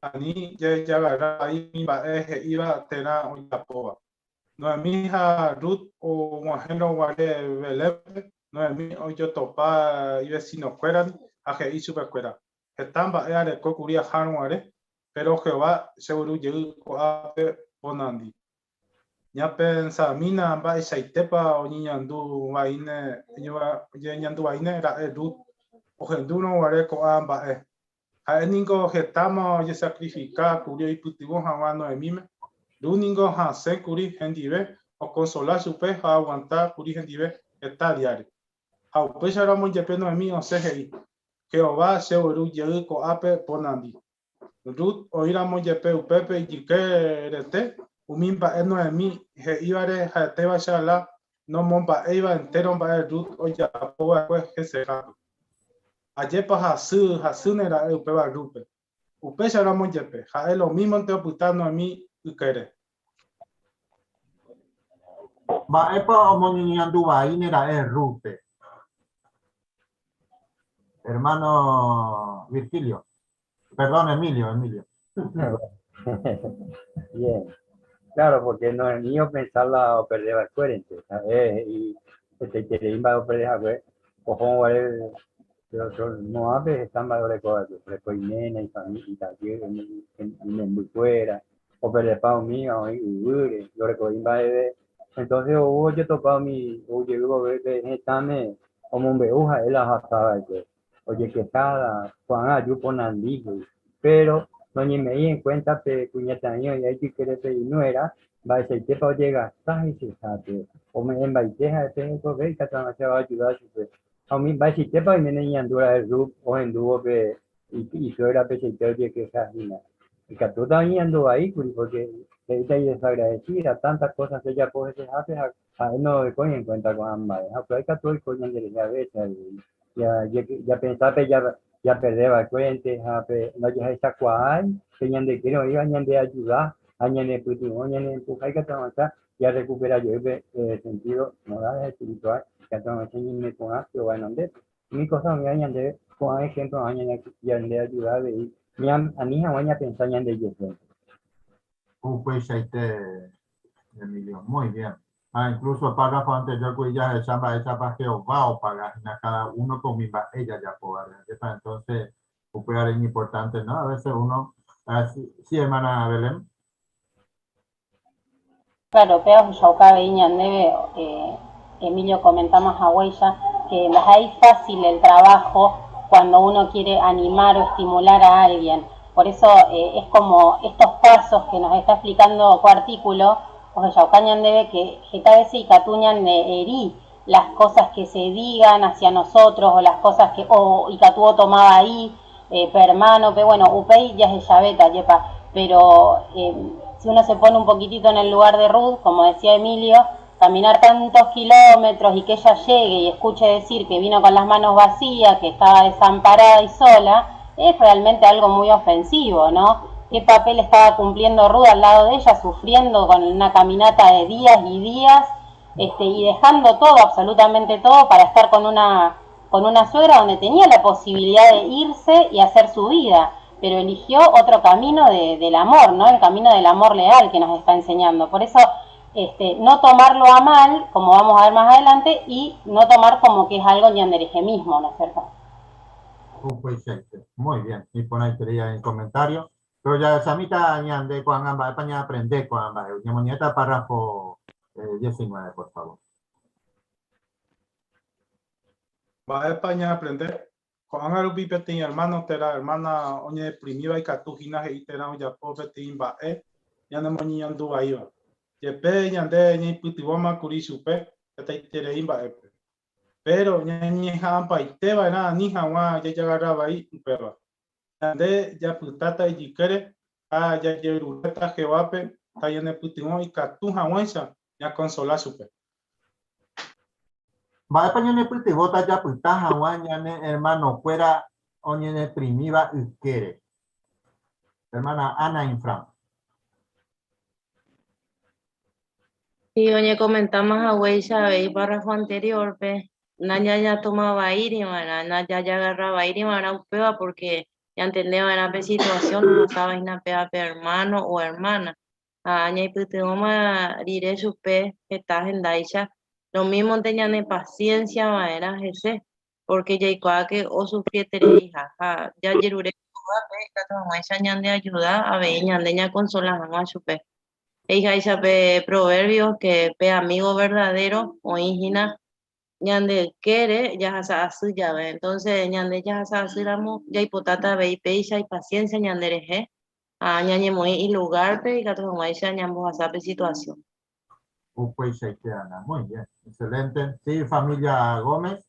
Ani ya ahí iba a tener una poba. No es mi hija Ruth o Juanjeno Guare Belebe, no es mi yo topa y vecino cueran, a que y super cuera. Están va a de cocuría januare, pero Jehová seguro llegó a Bonandi. Ya pensa mina va a tepa o niña andu vaine, ya andu vaine era Ruth. ojenduno guareco amba Haeningo getamo ye sacrificar curio y putivo jawano de mime. Luningo hanse curi gendive o consolar su pe a aguantar curi gendive está diario. A upesa era muy yepeno de mí o CGI. Jehová se oru yeco ape ponandi. Rut oira muy yepe upepe y jikerete. Umimba eno de mí he ibare hateba shala no momba eva entero ba rut oya poa pues que se rato. Ayepa hasu nera upeba rupe. Upesa era muy yepe. Ha lo mismo te oputano a mí ukere. Va epa omoniñandu va inera rupe. Hermano Virgilio. Perdón, Emilio. Bien. Claro, porque no es mío pensarla o perder el coherente, ¿sabes? Y este quiere ir a perder a ver, ojo, no hace están valores cosas, pero nena y familia y también en muy fuera, o perder para mío, y yo recogí de entonces hubo yo tocado mi, oye, luego estame como un bejuja, él la estaba oye, que cada, Juan ayupo nandigo, pero no ni me di en cuenta que cuñataño y hay que querer pedir no era, va a ser que para llegar, ¿sabes? O me embaiteja de tengo que ver que se va a ayudar, a mí va a ser que para mí me andura el grupo o en dúo que y yo era peseitero de que jardina. Y que tú también ando ahí, porque ella es desagradecida, tantas cosas que ella coge, se hace, a él no le coge en cuenta con ambas, pero hay que todo el coño de la veces, ya pensaba que ya perdeba cuente, no ya está cual, que ya de quiero ir a de ayudar, a de putimón, de empujar, que avanzar, ya recupera yo el sentido moral espiritual, que avanzar y me ponga, que bueno, de mi cosa me vayan de con ejemplo, ya de ayudar, y a mi hija voy a pensar ya de yo. Pues Emilio, muy bien. Incluso el párrafo anterior que ya es para Jehová o para cada uno con mi ella ya puede. Entonces, es importante, ¿no? A veces uno, sí, hermana Belén. Claro, peor Yauca Veña debe, Emilio comentamos a Huella, que les hay fácil el trabajo cuando uno quiere animar o estimular a alguien. Por eso es como estos pasos que nos está explicando Cuartículo, o Yaucañan debe que tal vez y Catuñan herí las cosas que se digan hacia nosotros o las cosas que y Catuo tomaba ahí, hermano, que bueno, Upey ya es llaveta, yepa, pero si uno se pone un poquitito en el lugar de Ruth, como decía Emilio, caminar tantos kilómetros y que ella llegue y escuche decir que vino con las manos vacías, que estaba desamparada y sola, es realmente algo muy ofensivo, ¿no? ¿Qué papel estaba cumpliendo Ruth al lado de ella, sufriendo con una caminata de días y días, y dejando todo, absolutamente todo, para estar con una suegra donde tenía la posibilidad de irse y hacer su vida? Pero eligió otro camino del amor, ¿no? El camino del amor leal que nos está enseñando. Por eso, no tomarlo a mal, como vamos a ver más adelante, y no tomar como que es algo ñandereje mismo, ¿no es cierto? Muy bien, y ponéis en comentarios. Pero ya Samita ñande con ambas, España aprende con ambas. Ñamoñeta párrafo 19, por favor. Va a España aprender. Con Arubi Petín, hermano, tera, hermana, oñe primiva y catujina, y tera, ya po Petín, va, ya no moñi andu ahí va. Yepe, ñande, ñe putiboma, curi supe, que te tere va, pero ñe jampa y te va, nada, ni jamás, ya agarraba ahí, pero ñande, ya putata y jikere, ya yeruleta, jevape, ta ya ne putiboma y catuja, huencha, ya consola supe. Va a España ne puti vota ya puta hawaña ne hermano fuera oñe ne primiva y quiere. Hermana Ana Infram. Sí, oye, comentamos a Huella, veis párrafo anterior, Naya ya tomaba aire, Naya ya agarraba aire, un peba porque ya entendía la situación, no estaba en una peba hermano o hermana. Aña y putoma diré su pe, que estás en Daisha. Lo mismo tenían de paciencia, era ese, porque ya igual que o sufrí hija, ya yerure, que de ayuda a ver, ñandeña consola, a su pe. Hija, esa pe proverbios que pe amigo verdadero o hijina, ñande quiere ya hasa así ya ve. Entonces ñande ya hasa así ramo ya hipotata ve y peisha y paciencia ñande reje a ñañe muy y lugar pe y gato maisha ñambo hasa pe situación. Pues Ana, muy bien, excelente. Sí, familia Gómez.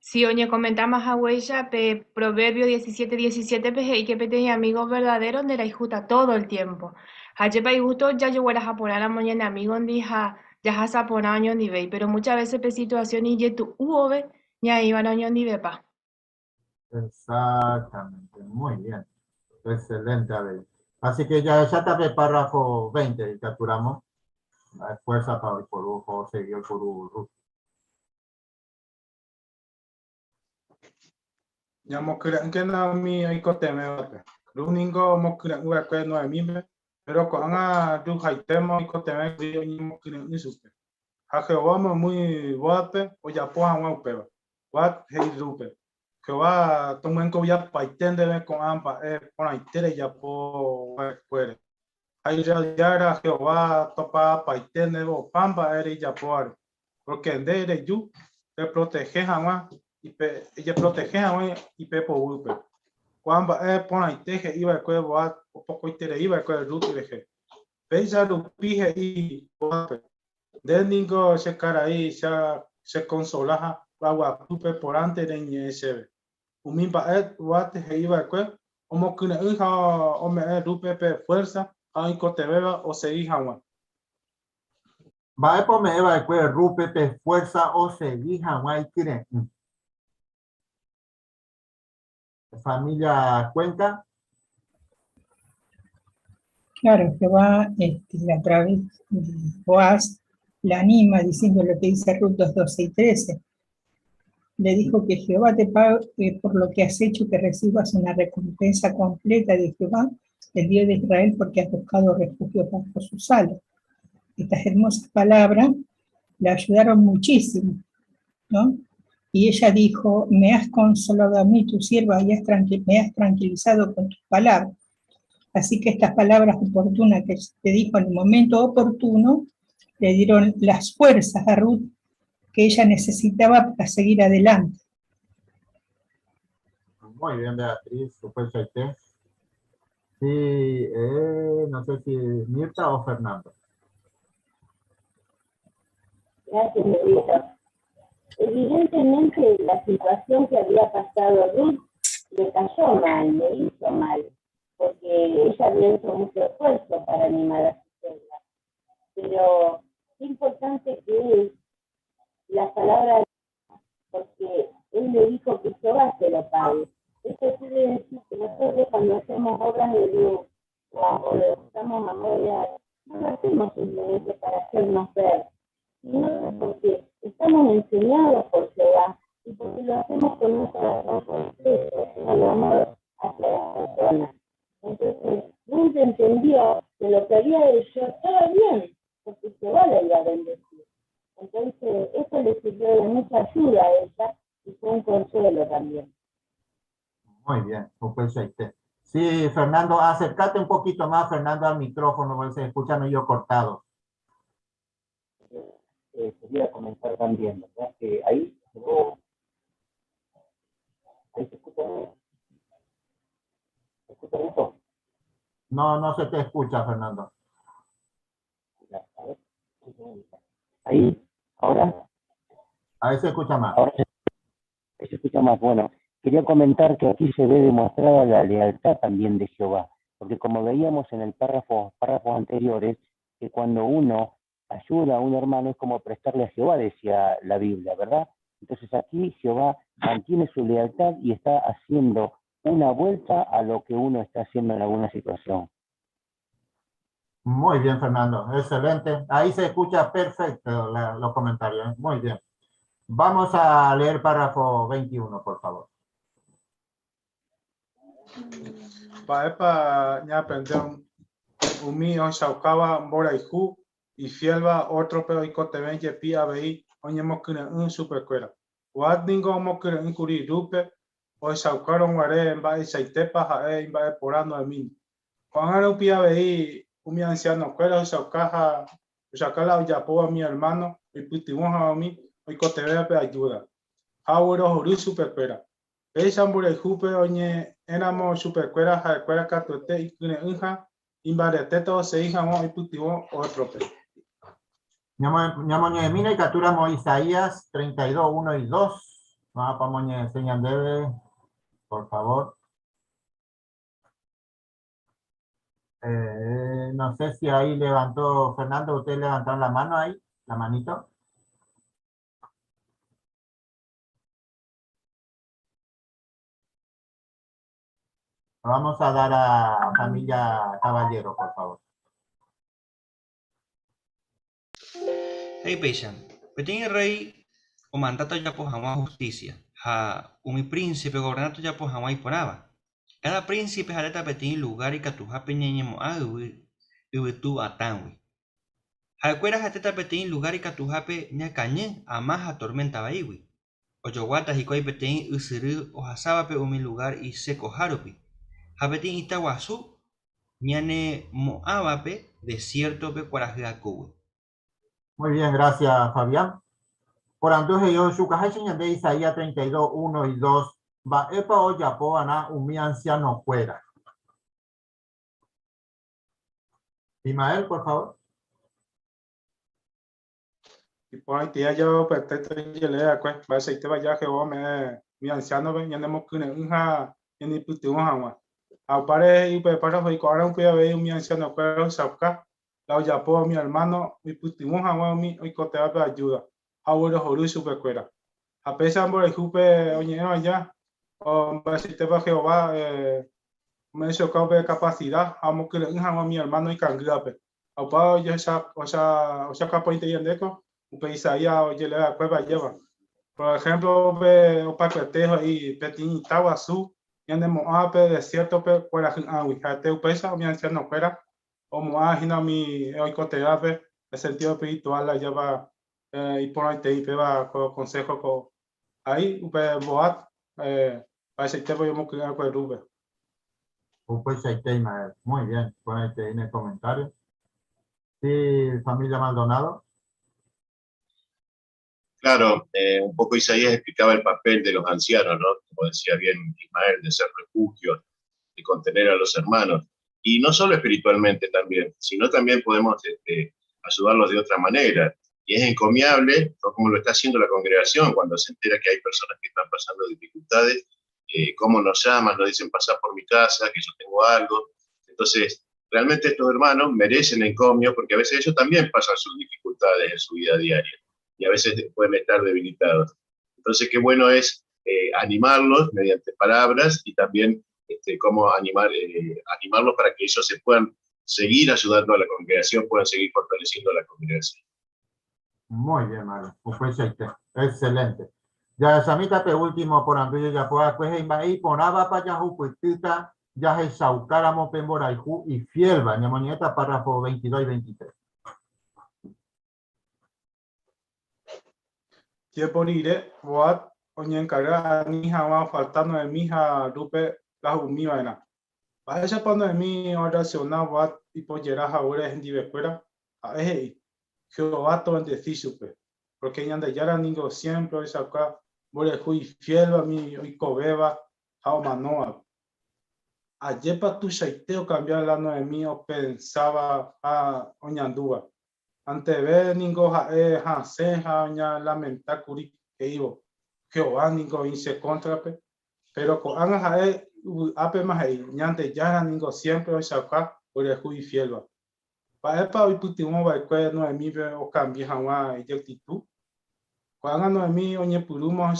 Sí, oye, comentamos a Huella, Proverbio 17:17, y que pete amigos verdaderos de la hijuta todo el tiempo. Hayepa y justo ya yo huela a la mañana amigo dija ya has por año ni ve, pero muchas veces pe situación y tu uove ya iban año ni ve pa. Exactamente, muy bien. Excelente, Abel. Así que ya está el párrafo 20, capturamos. La fuerza para el Perú, José y el Perú. Ya mo kira que na mi ay ko teme bate. Luningo mo kira ngwa ko no mi me. Pero ko anga du haitemo ko teme dio ni mo kira ni supe. Ha Jehová mo muy boape o ya po anga upeba. Wat hei rupe. Jehová tomen ko ya paitende me con amba por ahí tere ya po puede. Hay ya Jehová topa paitende o pamba ere ya por. Porque de yu te protege jamás. Ella protege a y pepo upe. Cuando pone teje iba a cueva o poco itere iba a cueva rutile. Veja do pije y upe. De ningo se cara ahí se consolaja agua upe por antes de ñese. Umimba guate iba a cueva o mo que hija o me rupe pe fuerza a un cote beba o se hija wa. Va a poner a cueva rupe pe fuerza o se hija wa y quiere. Familia Cuenca. Claro, Jehová a través de Boaz la anima diciendo lo que dice Ruth 2:12 y 13. Le dijo que Jehová te pague por lo que has hecho, que recibas una recompensa completa de Jehová, el Dios de Israel, porque has buscado refugio bajo sus alas. Estas hermosas palabras la ayudaron muchísimo, ¿no? Y ella dijo, me has consolado a mí, tu sierva, y me has tranquilizado con tus palabras. Así que estas palabras oportunas que te dijo en el momento oportuno, le dieron las fuerzas a Ruth que ella necesitaba para seguir adelante. Muy bien, Beatriz, supuesto usted. Sí, no sé si Mirta o Fernando. Gracias, Mirta. Evidentemente la situación que había pasado Ruth le cayó mal, le hizo mal, porque ella había hecho mucho esfuerzo para animar a su suegra. Pero qué importante que es la palabra, porque él le dijo que Jehová se lo pague. Esto quiere decir que nosotros cuando hacemos obras de Dios o le buscamos amor, no lo hacemos simplemente para hacernos ver, sino porque estamos enseñados por Jehová y porque lo hacemos con un corazón completo, con el amor hacia las personas. Entonces, Ruth entendió que lo que había hecho estaba bien, porque Jehová le iba a bendecir. Entonces, eso le sirvió de mucha ayuda a ella y fue un consuelo también. Muy bien, supuesto usted. Sí, Fernando, acércate un poquito más, Fernando, al micrófono, porque se escucha medio cortado. Quería comentar también, ¿verdad? Que ahí se escucha bien. ¿Se escucha eso? No se te escucha, Fernando. Ahí, ahora. Ahí se escucha más. Ahora se escucha más. Bueno, quería comentar que aquí se ve demostrada la lealtad también de Jehová, porque como veíamos en el párrafos anteriores, que cuando uno ayuda a un hermano es como prestarle a Jehová, decía la Biblia, ¿verdad? Entonces aquí Jehová mantiene su lealtad y está haciendo una vuelta a lo que uno está haciendo en alguna situación. Muy bien, Fernando, excelente. Ahí se escucha perfecto los comentarios. Muy bien. Vamos a leer párrafo 21, por favor. Paepa ya aprendeu umi on saukaba mbora ihu y fielba otro pero y coteven ye pia vei onye mokune un supercuera. Wadningo mokune un kuri rupe o saukaron ware en ba saitepa hae en ba porano de min. Cuando pia vei umi anciano cuera o saukaja Ushakala yapo a mi hermano, y putimos a mí, y cotevea pe ayuda. Hawero Huru supercuera. Peisambure Jupe oñe éramos supercuera, jacuera catote y cune unja, imbarete todo se hija y putimo otro pe. Ñamoñe y capturamos Isaías 32, 1 y 2. Vamos para moñe enseñan debe, por favor. No sé si ahí levantó, Fernando, ¿ustedes levantaron la mano ahí? ¿La manito? Vamos a dar a familia Caballero, por favor. Hey, Peishan. Petin rey o mandato ya por jamás justicia. Ha un príncipe gobernato ya por jamás ponaba. Cada príncipe jaleta petin lugar y catuja peñeñemo agui y tu atangui. Hacuera jateta petin lugar y catujape ñacañe a más a tormenta baiwi. Oyoguatas y coi petin usuru o hasabape umi lugar y seco harupi. Hapetin itaguazú ñane moabape desierto pe cuarajacuwe. Muy bien, gracias, Fabián. Por entonces, yo, su caja de Isaías 32, 1 y 2, va epa o yapo ana mi anciano fuera. Ismael, por favor. Y por ahí tía yo perfecto y le da pues va a ser te vaya que vos me mi anciano ven ya no que unja ni putimos agua. A pare y prepara hoy ahora un pie ve mi anciano pero saca la yapo mi hermano y putimos agua mi hoy cotea para ayuda. Abuelo Horu supercuera. A pesar por el jupe oñero allá o va a ser te va Jehová me socó de capacidad amo que unja mi hermano y cangrape. A pa ya o sea capo inteligente Isaías oye la cueva lleva. Por ejemplo, o paquetejo y petin taguazú, y andemos a desierto pe fuera jate upesa mi anciano fuera o moajina mi oicoteape el sentido espiritual la lleva y por ahí te peba consejo co ahí upe boat parece que voy a moquear con rube. Pues ahí Ismael. Muy bien, ponete en el comentario. Sí, familia Maldonado. Claro, un poco Isaías explicaba el papel de los ancianos, ¿no? Como decía bien Ismael, de ser refugio, de contener a los hermanos. Y no solo espiritualmente también, sino también podemos ayudarlos de otra manera. Y es encomiable, ¿no? Como lo está haciendo la congregación cuando se entera que hay personas que están pasando dificultades, cómo nos llaman, nos dicen pasar por mi casa, que yo tengo algo. Entonces, realmente estos hermanos merecen encomio porque a veces ellos también pasan sus dificultades en su vida diaria. Y a veces pueden estar debilitados. Entonces, qué bueno es animarlos mediante palabras y también cómo animarlos para que ellos se puedan seguir ayudando a la congregación, puedan seguir fortaleciendo a la congregación. Muy bien, Mario. Pues excelente. Ya samita pe último por anduyo ya pues ahí ponaba para ya jupuitita ya es saucáramo pemboraihu y fielba ñamoñeta párrafo 22 y 23. Tiempo iré, boat, oñen carga, mija va faltando de mija, rupe, la humivana. Para esa pano de mi oracional, boat, y pollera, ahora es en divercuera, a ese, Jehová todo en decir supe, porque ya anda ya ningo siempre, esa acá, more fui fiel a mí, y cobeba, a manoa. Ayer para tu shaiteo cambiar la no de mí, o pensaba a oñandúa. Ante ver ningo seja oña lamenta curi que ibo Jehová ningo inse contrape pero con anga ape más ahí ñante ya ningo siempre o saca por el juicio fiel para hoy putimo va que no es mi o cambia jamás y actitud cuando no es mi oñe purumo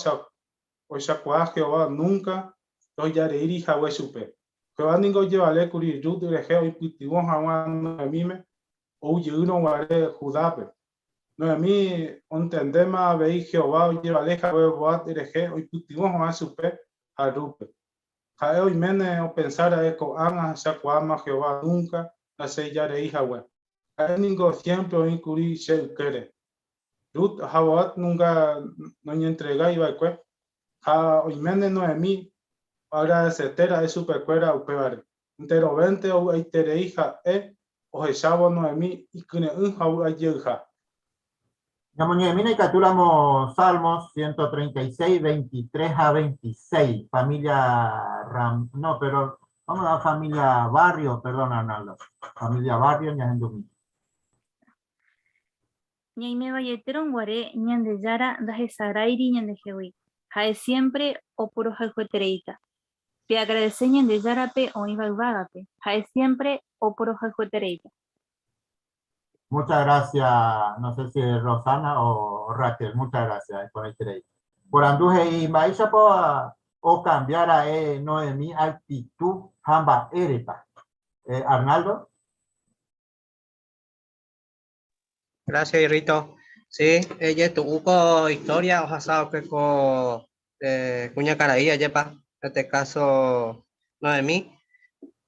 o sacua Jehová nunca lo ya de ir y jawe supe Jehová ningo llevale curi rudo de geo y putimo jamás no es mi o uno vale Judape. No a mí entendemos veis Jehová o lleva aleja o boat dirige hoy putimos más supe a rupe. Jae hoy mene o pensar a eco ana se acuama Jehová nunca la sella de hija web. Jae ningo siempre o incluir se quiere. Rut Jabot nunca no entrega y va que. Ja hoy mene no a mí ahora se tera es super cuera o peor. Entero 20 o itere hija Ojechavo Noemí y Kune Unjau Ayelja. Ñamoñemina y catulamos Salmos 136, 23 a 26. Familia no, pero vamos a la familia Barrio, perdón, Arnaldo. Familia Barrio, Ñajendumi. Ñaime Valleteron Guaré, Ñande Yara, Daje Sarairi, Ñande Jehui. Jae siempre o puro jaljuetereita. Te agradece Ñande Yarape o Ibalvágape. Jae siempre o puro jaljuetereita. Muchas gracias, no sé si es Rosana o Raquel, muchas gracias por el por anduje y maíza o cambiar a Noemí actitud jamba ereta. Arnaldo. Gracias, Rito. Sí, ella tuvo historia, ojalá que con Cuña Caraía, yepa, en este caso Noemí.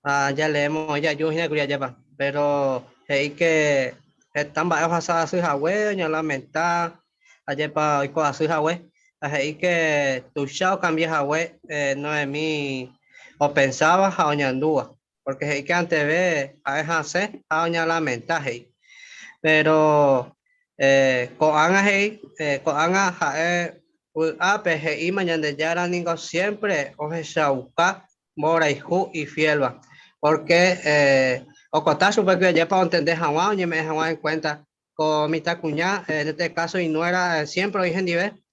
Ya leemos, ya yo yepa, pero es que están bajo a su jagüe, ya lamenta, ayer para hoy con su jagüe, así que tu chao cambia jagüe, no es mi, o pensaba a oñandúa, porque es que antes ve a ejercer a oña lamenta, pero con anga y mañana ya era ningo siempre, o shauka, mora y fielba, porque o contar su propio ya para entender Hawái, y me Hawái en cuenta con mi tacuña, en este caso, y no era siempre origen nivel,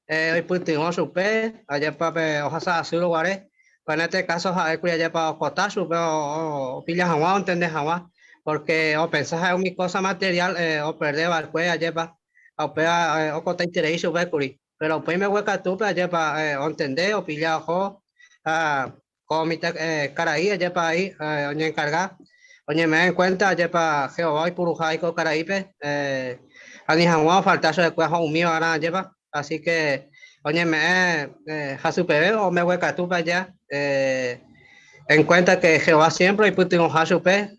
hoy putimos su pe, allá para ojalá así lugares, pero en este caso, ya para contar su pe, o pilla Hawái, entender Hawái, porque o pensar en mi cosa material, o perder barque, allá para, o pea, o contar interés su pe, pero pues me hueca tú, allá para entender, o pilla ojo, con mi caraí, allá para ahí, oye encargar. Oye, me da en cuenta, ya para Jehová y Purujaico Caraípe, a ni jamás faltazo de cuajo mío ahora lleva, así que, oye, Jasupe o me hueca tú para allá, en cuenta que Jehová siempre y puto Jasupe,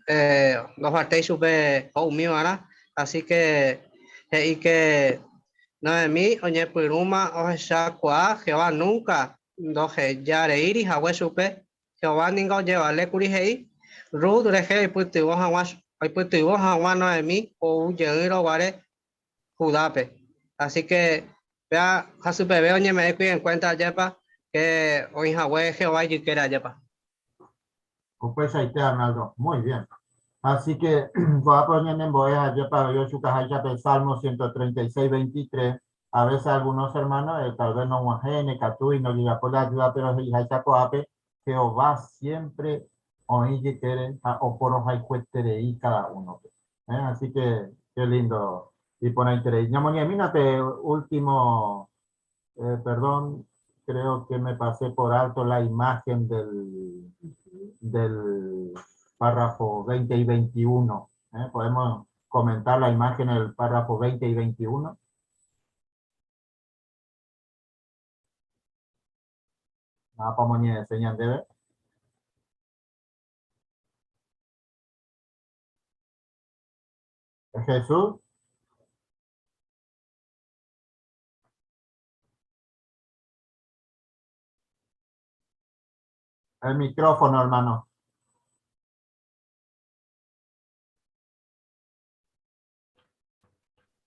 no faltéis supe o mío ahora, así que, y que, no de mí, oye, Puruma, o Shakua, Jehová nunca, no ya de ir y Jahue supe, Jehová ningún llevarle curigei. Ruth Reje Putivo Hawash, hay Putivo Hawano de mí o Yero Guare Judape. Así que vea a su bebé oye me en cuenta yepa que hoy Hawái Jehová y quiera yepa. Pues ahí te Arnaldo, muy bien. Así que voy a poner en boya yepa yo su caja de Salmo 136, 23. A veces algunos hermanos tal vez no guajene, catú y no diga por la ayuda, pero Jehová siempre oí que quieren o por los hay y cada uno. Así que qué lindo y por interés. Mírate, último, perdón, creo que me pasé por alto la imagen del párrafo 20 y 21. Podemos comentar la imagen del párrafo 20 y 21. No, como ni enseñan de ver. Jesús. El micrófono, hermano.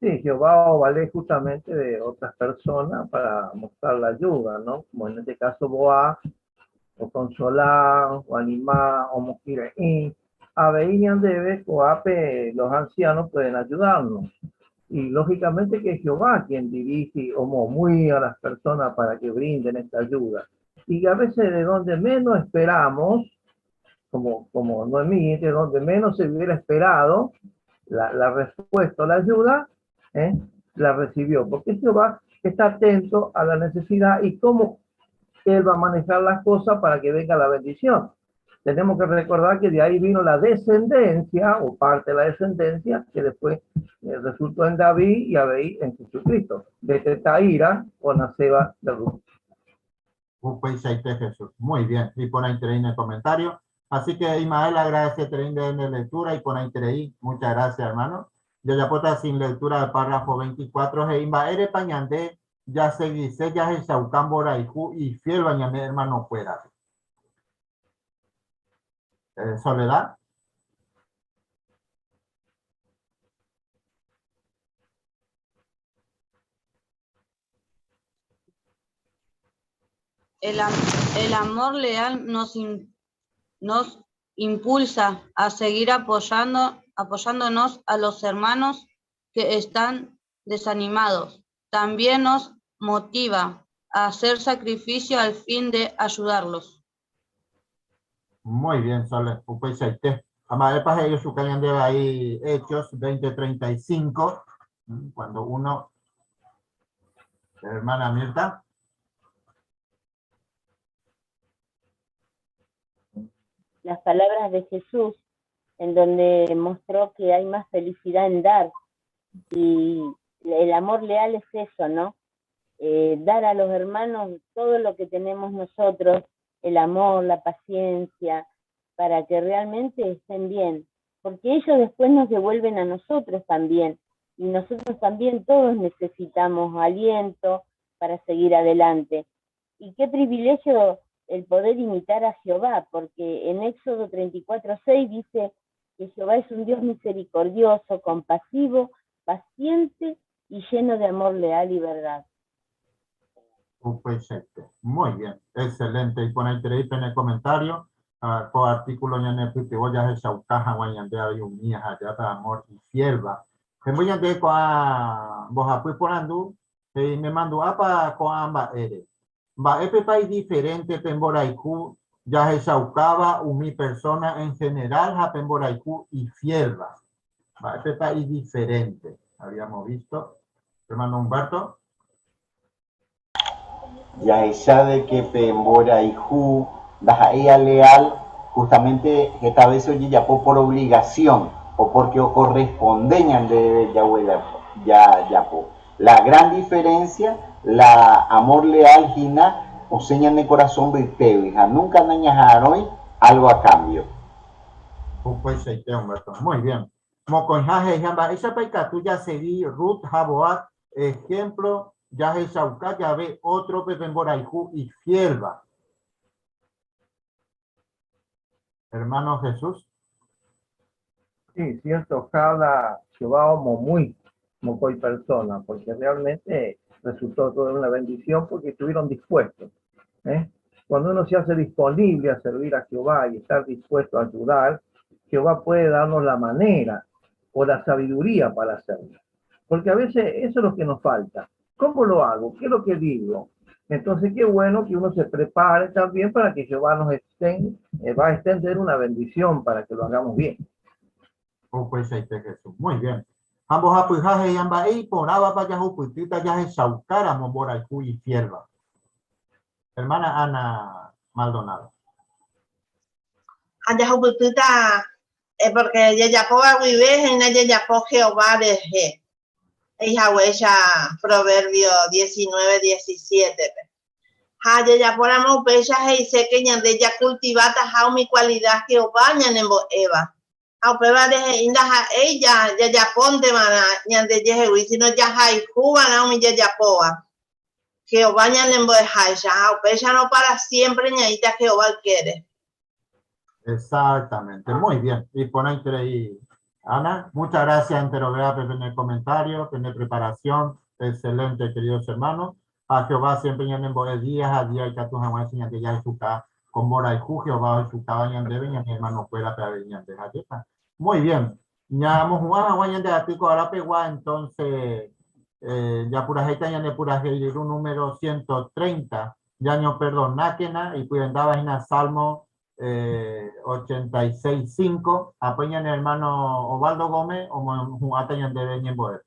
Sí, Jehová vale justamente de otras personas para mostrar la ayuda, ¿no? Como en este caso Boaz, o consolar, o animar, o mostrar. Y a veían debe, o ape, los ancianos pueden ayudarnos. Y lógicamente que es Jehová quien dirige o muy a las personas para que brinden esta ayuda. Y a veces de donde menos esperamos, como Noemí, de donde menos se hubiera esperado la respuesta o la ayuda, la recibió. Porque Jehová está atento a la necesidad y cómo Él va a manejar las cosas para que venga la bendición. Tenemos que recordar que de ahí vino la descendencia, o parte de la descendencia, que después resultó en David y Abí en Jesucristo. Desde Taíra o Naceba de Ruth. Jesús. Muy bien. Y pone interés en el comentario. Así que Ismael agradece de lectura y pone interés. Muchas gracias, hermano. Yo ya puedo sin lectura del párrafo 24. Ismael Pañandé, ya se dice, ya es Saucámbora y fiel bañame, hermano, fuera. Soledad. El amor leal nos impulsa a seguir apoyándonos a los hermanos que están desanimados. También nos motiva a hacer sacrificio al fin de ayudarlos. Muy bien, Sole. Pues Amade paje ellos su cañón de ahí Hechos 20:35, cuando uno, hermana Mirta. Las palabras de Jesús, en donde mostró que hay más felicidad en dar, y el amor leal es eso, ¿no? Dar a los hermanos todo lo que tenemos nosotros, el amor, la paciencia, para que realmente estén bien, porque ellos después nos devuelven a nosotros también, y nosotros también todos necesitamos aliento para seguir adelante. Y qué privilegio el poder imitar a Jehová, porque en Éxodo 34:6 dice que Jehová es un Dios misericordioso, compasivo, paciente y lleno de amor leal y verdad. Muy bien, excelente. Y poner en el comentario, por artículo en el que voy a hacer caja, voy a andar y unir allá de amor y fielba. Que voy a andar con vos apoy ponando, y me mando a con ambas eres. Va, este país diferente, Pemboraiku, ya se saucaba mi persona en general, a Pemboraiku y fielba. Va, este país diferente, habíamos visto. Hermano Humberto. Ya ella de que Pembora y Ju, ella leal, justamente esta vez oye ya por obligación o porque correspondeñan de ya la gran diferencia, la amor leal gina o señan de corazón virteo, hija, nunca nañajaron algo a cambio. Pues Humberto, muy bien. Moconjaje, jamba, esa paica tuya seguí Ruth Jaboat, ejemplo. Ya es Sauca, ya ve otro Pepemboraijú y Fielba. Hermano Jesús. Sí, cierto, cada Jehová muy persona, porque realmente resultó toda una bendición porque estuvieron dispuestos. Cuando uno se hace disponible a servir a Jehová y estar dispuesto a ayudar, Jehová puede darnos la manera o la sabiduría para hacerlo. Porque a veces eso es lo que nos falta. ¿Cómo lo hago? ¿Qué es lo que digo? Entonces, qué bueno que uno se prepare también para que Jehová nos va a extender una bendición para que lo hagamos bien. Pues Jesús. Muy bien. Ambos apujajes y ambas y por aba para ya uputita ya es saucara moboraiku y fierba. Hermana Ana Maldonado. Allá uputita porque ya poba vive en ya po Jehová de G. Hija huella, Proverbio 19:17. Haya ya por amo pecha y sé que ñande ya cultivata how mi cualidad que obañan en Eva. A peba de inda ella ya ponte mana ñande jehui sino ya hay cubana mi ya poa. Que obañan en Boeja, a pecha no para siempre ñaita que Jehová quiere. Exactamente, muy bien. Y poner ahí. Ana, muchas gracias en el comentario, en la preparación, excelente, queridos hermanos. A Jehová siempre en buenos días, a día y que tu jamás enseñan que ya es su casa, con Mora y Ju, Jehová es su cabaña de Beña, mi hermano fuera para Beña de Jayeta. Muy bien, ya hemos jugado a Guayan de Atico, ahora pegua, entonces, ya pura jeta, ya de pura jeta, número 130, ya no perdón, náquena, y pues andaba en el Salmo 86.5, apoyan el hermano Ovaldo Gómez o atañan de Beñen Boer.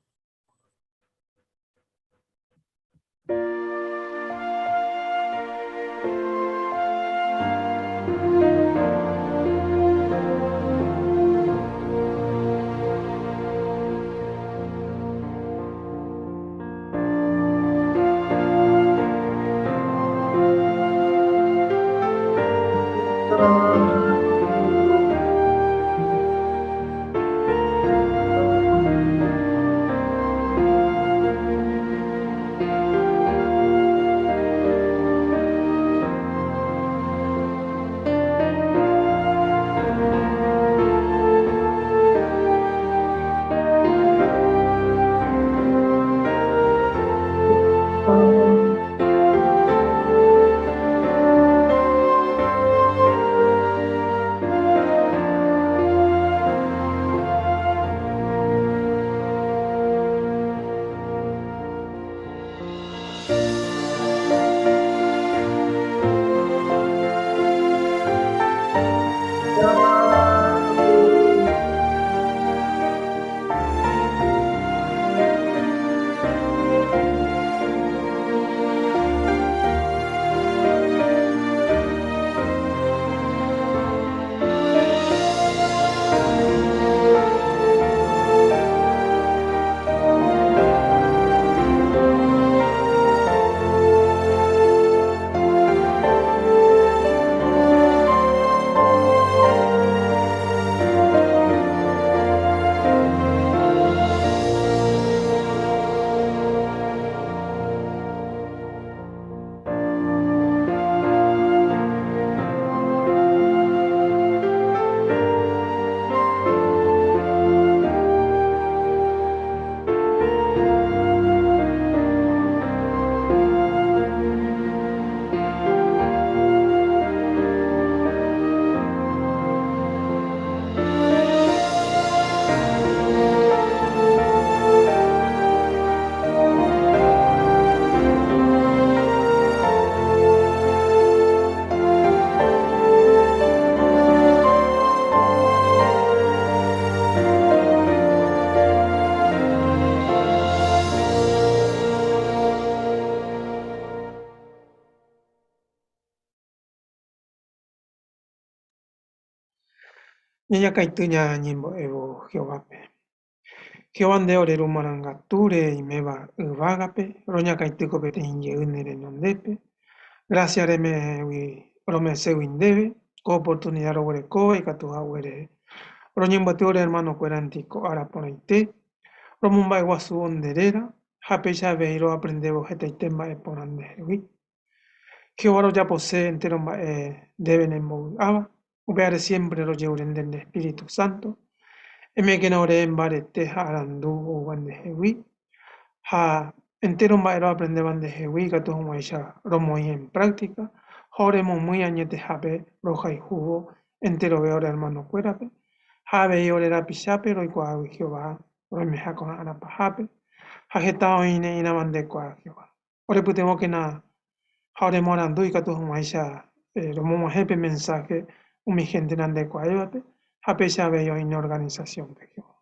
Ñaña kaituña ñimbo evo Jehová-pe. Jehová de orero marangature y meva uvagape, roña kaituko pete inye unere nondepe. Gracias reme promese windebe, co oportunidad ore co y catuja ore. Roñimbote hermano cuerantico ara ponaite. Romumba iguasu onderera, japecha veiro aprendebo jeteitemba e ponande wi. Jehová ya posee entero deben en aba, ubeare siempre lo lleuren del Espíritu Santo. Eme que no ore en barete harandu o bandejewi. Ha entero maero aprendeban de jewi, que todo maisha romoy en práctica. Joremos muy añete jape, roja y jugo, entero veo hermano cuerape. Jabe y orera pichape, roi cuavi Jehová, remeja con anapajape. Hagetao ine inamande cuavi Jehová. Ore putemo que na, jore morando y que todo maisha, romo jepe mensaje, mi gente nande cuavi. Hapecha veo en organización de Jehová.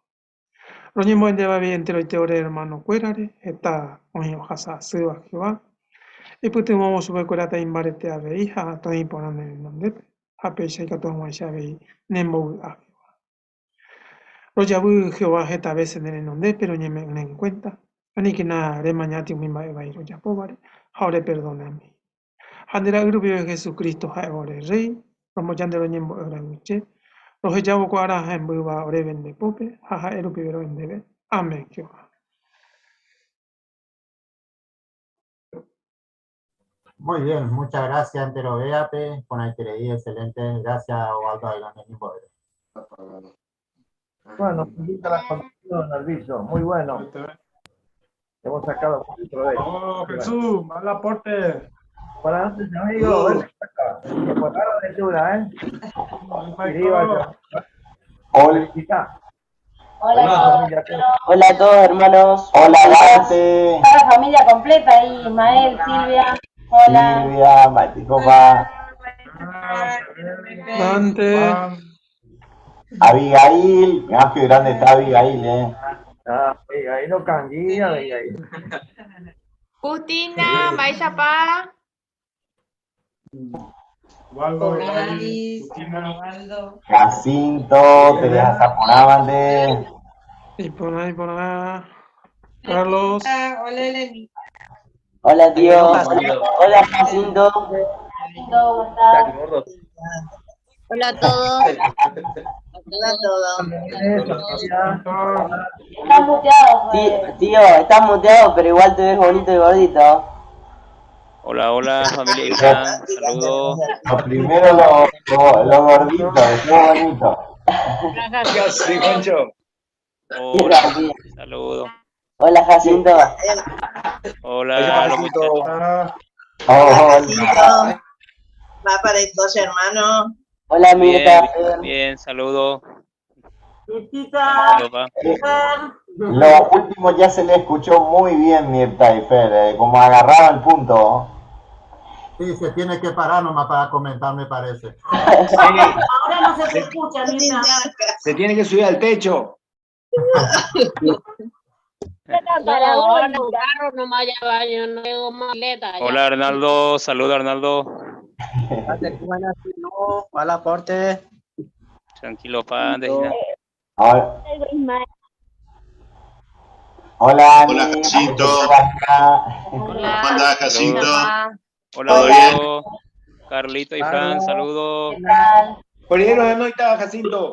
Roñimo en deba bien entero y teore hermano cuerare, está oño hasa seba Jehová. Y putimo sube cuerata imbarete a veija, todo imponan en el nombre. Hapecha y que todo maisha vei nembo a Jehová. Royabu Jehová esta vez en el nombre, pero ñeme en cuenta. Ani que na remañati mi maeva y roya pobare, ahora perdóname. Handera urubio de Jesucristo jaebore rey, como yandero ñembo oraguche. Los echamos cuaras en buba oreven de pope, jaja erupibero en debe. Amén, Jehová. Muy bien, muchas gracias, Entero Véape, con la excelente. Gracias, Osvaldo Ailán. Bueno, invita la conducción, Narviso, muy bueno. Hemos sacado mucho provecho. Oh, Jesús, mal aporte. Buenas noches, amigos. Que por la lectura, ¿eh? Hola. Hola a todos, hermanos. Hola, Dante. Está la familia completa ahí, Ismael, Silvia. Hola. Silvia, Maticopa. Dante. Abigail. Mirá qué grande está Abigail, Abigail no canguilla, Abigail. Justina, Maishapa. Jacinto, Teresa Zaponamande. Y por ahí. Carlos. Hola, Eleni. Hola, tío. Hola, Jacinto. Hola a todos. Hola a todos. Están muteados. Tío, estás muteado, pero igual te ves bonito y gordito. Hola, familia Irán, saludos. Lo primero lo gordito, lo bonito. Sí, Concho. Hola, saludos. Hola, Jacinto. Hola, los muchachos. Hola. Va para el dos hermanos. Hola, Mirta. Bien, saludos. Lo último ya se le escuchó muy bien, Mirta y Fer, como agarraba el punto. Sí, se tiene que parar nomás para comentar, me parece. Sí. Ahora no se te escucha, Mirta. Se tiene que subir al techo. Para ahora en un carro no vaya a baño, no tengo maleta. Hola, Arnaldo, saludos, Arnaldo. Hola, aporte. Tranquilo, pa, Hola. Hola, Ani. Hola, Jacinto. ¿Cómo andás, Jacinto? Hola, Darío. Carlito y Fran, saludos. Por ahí no está Jacinto.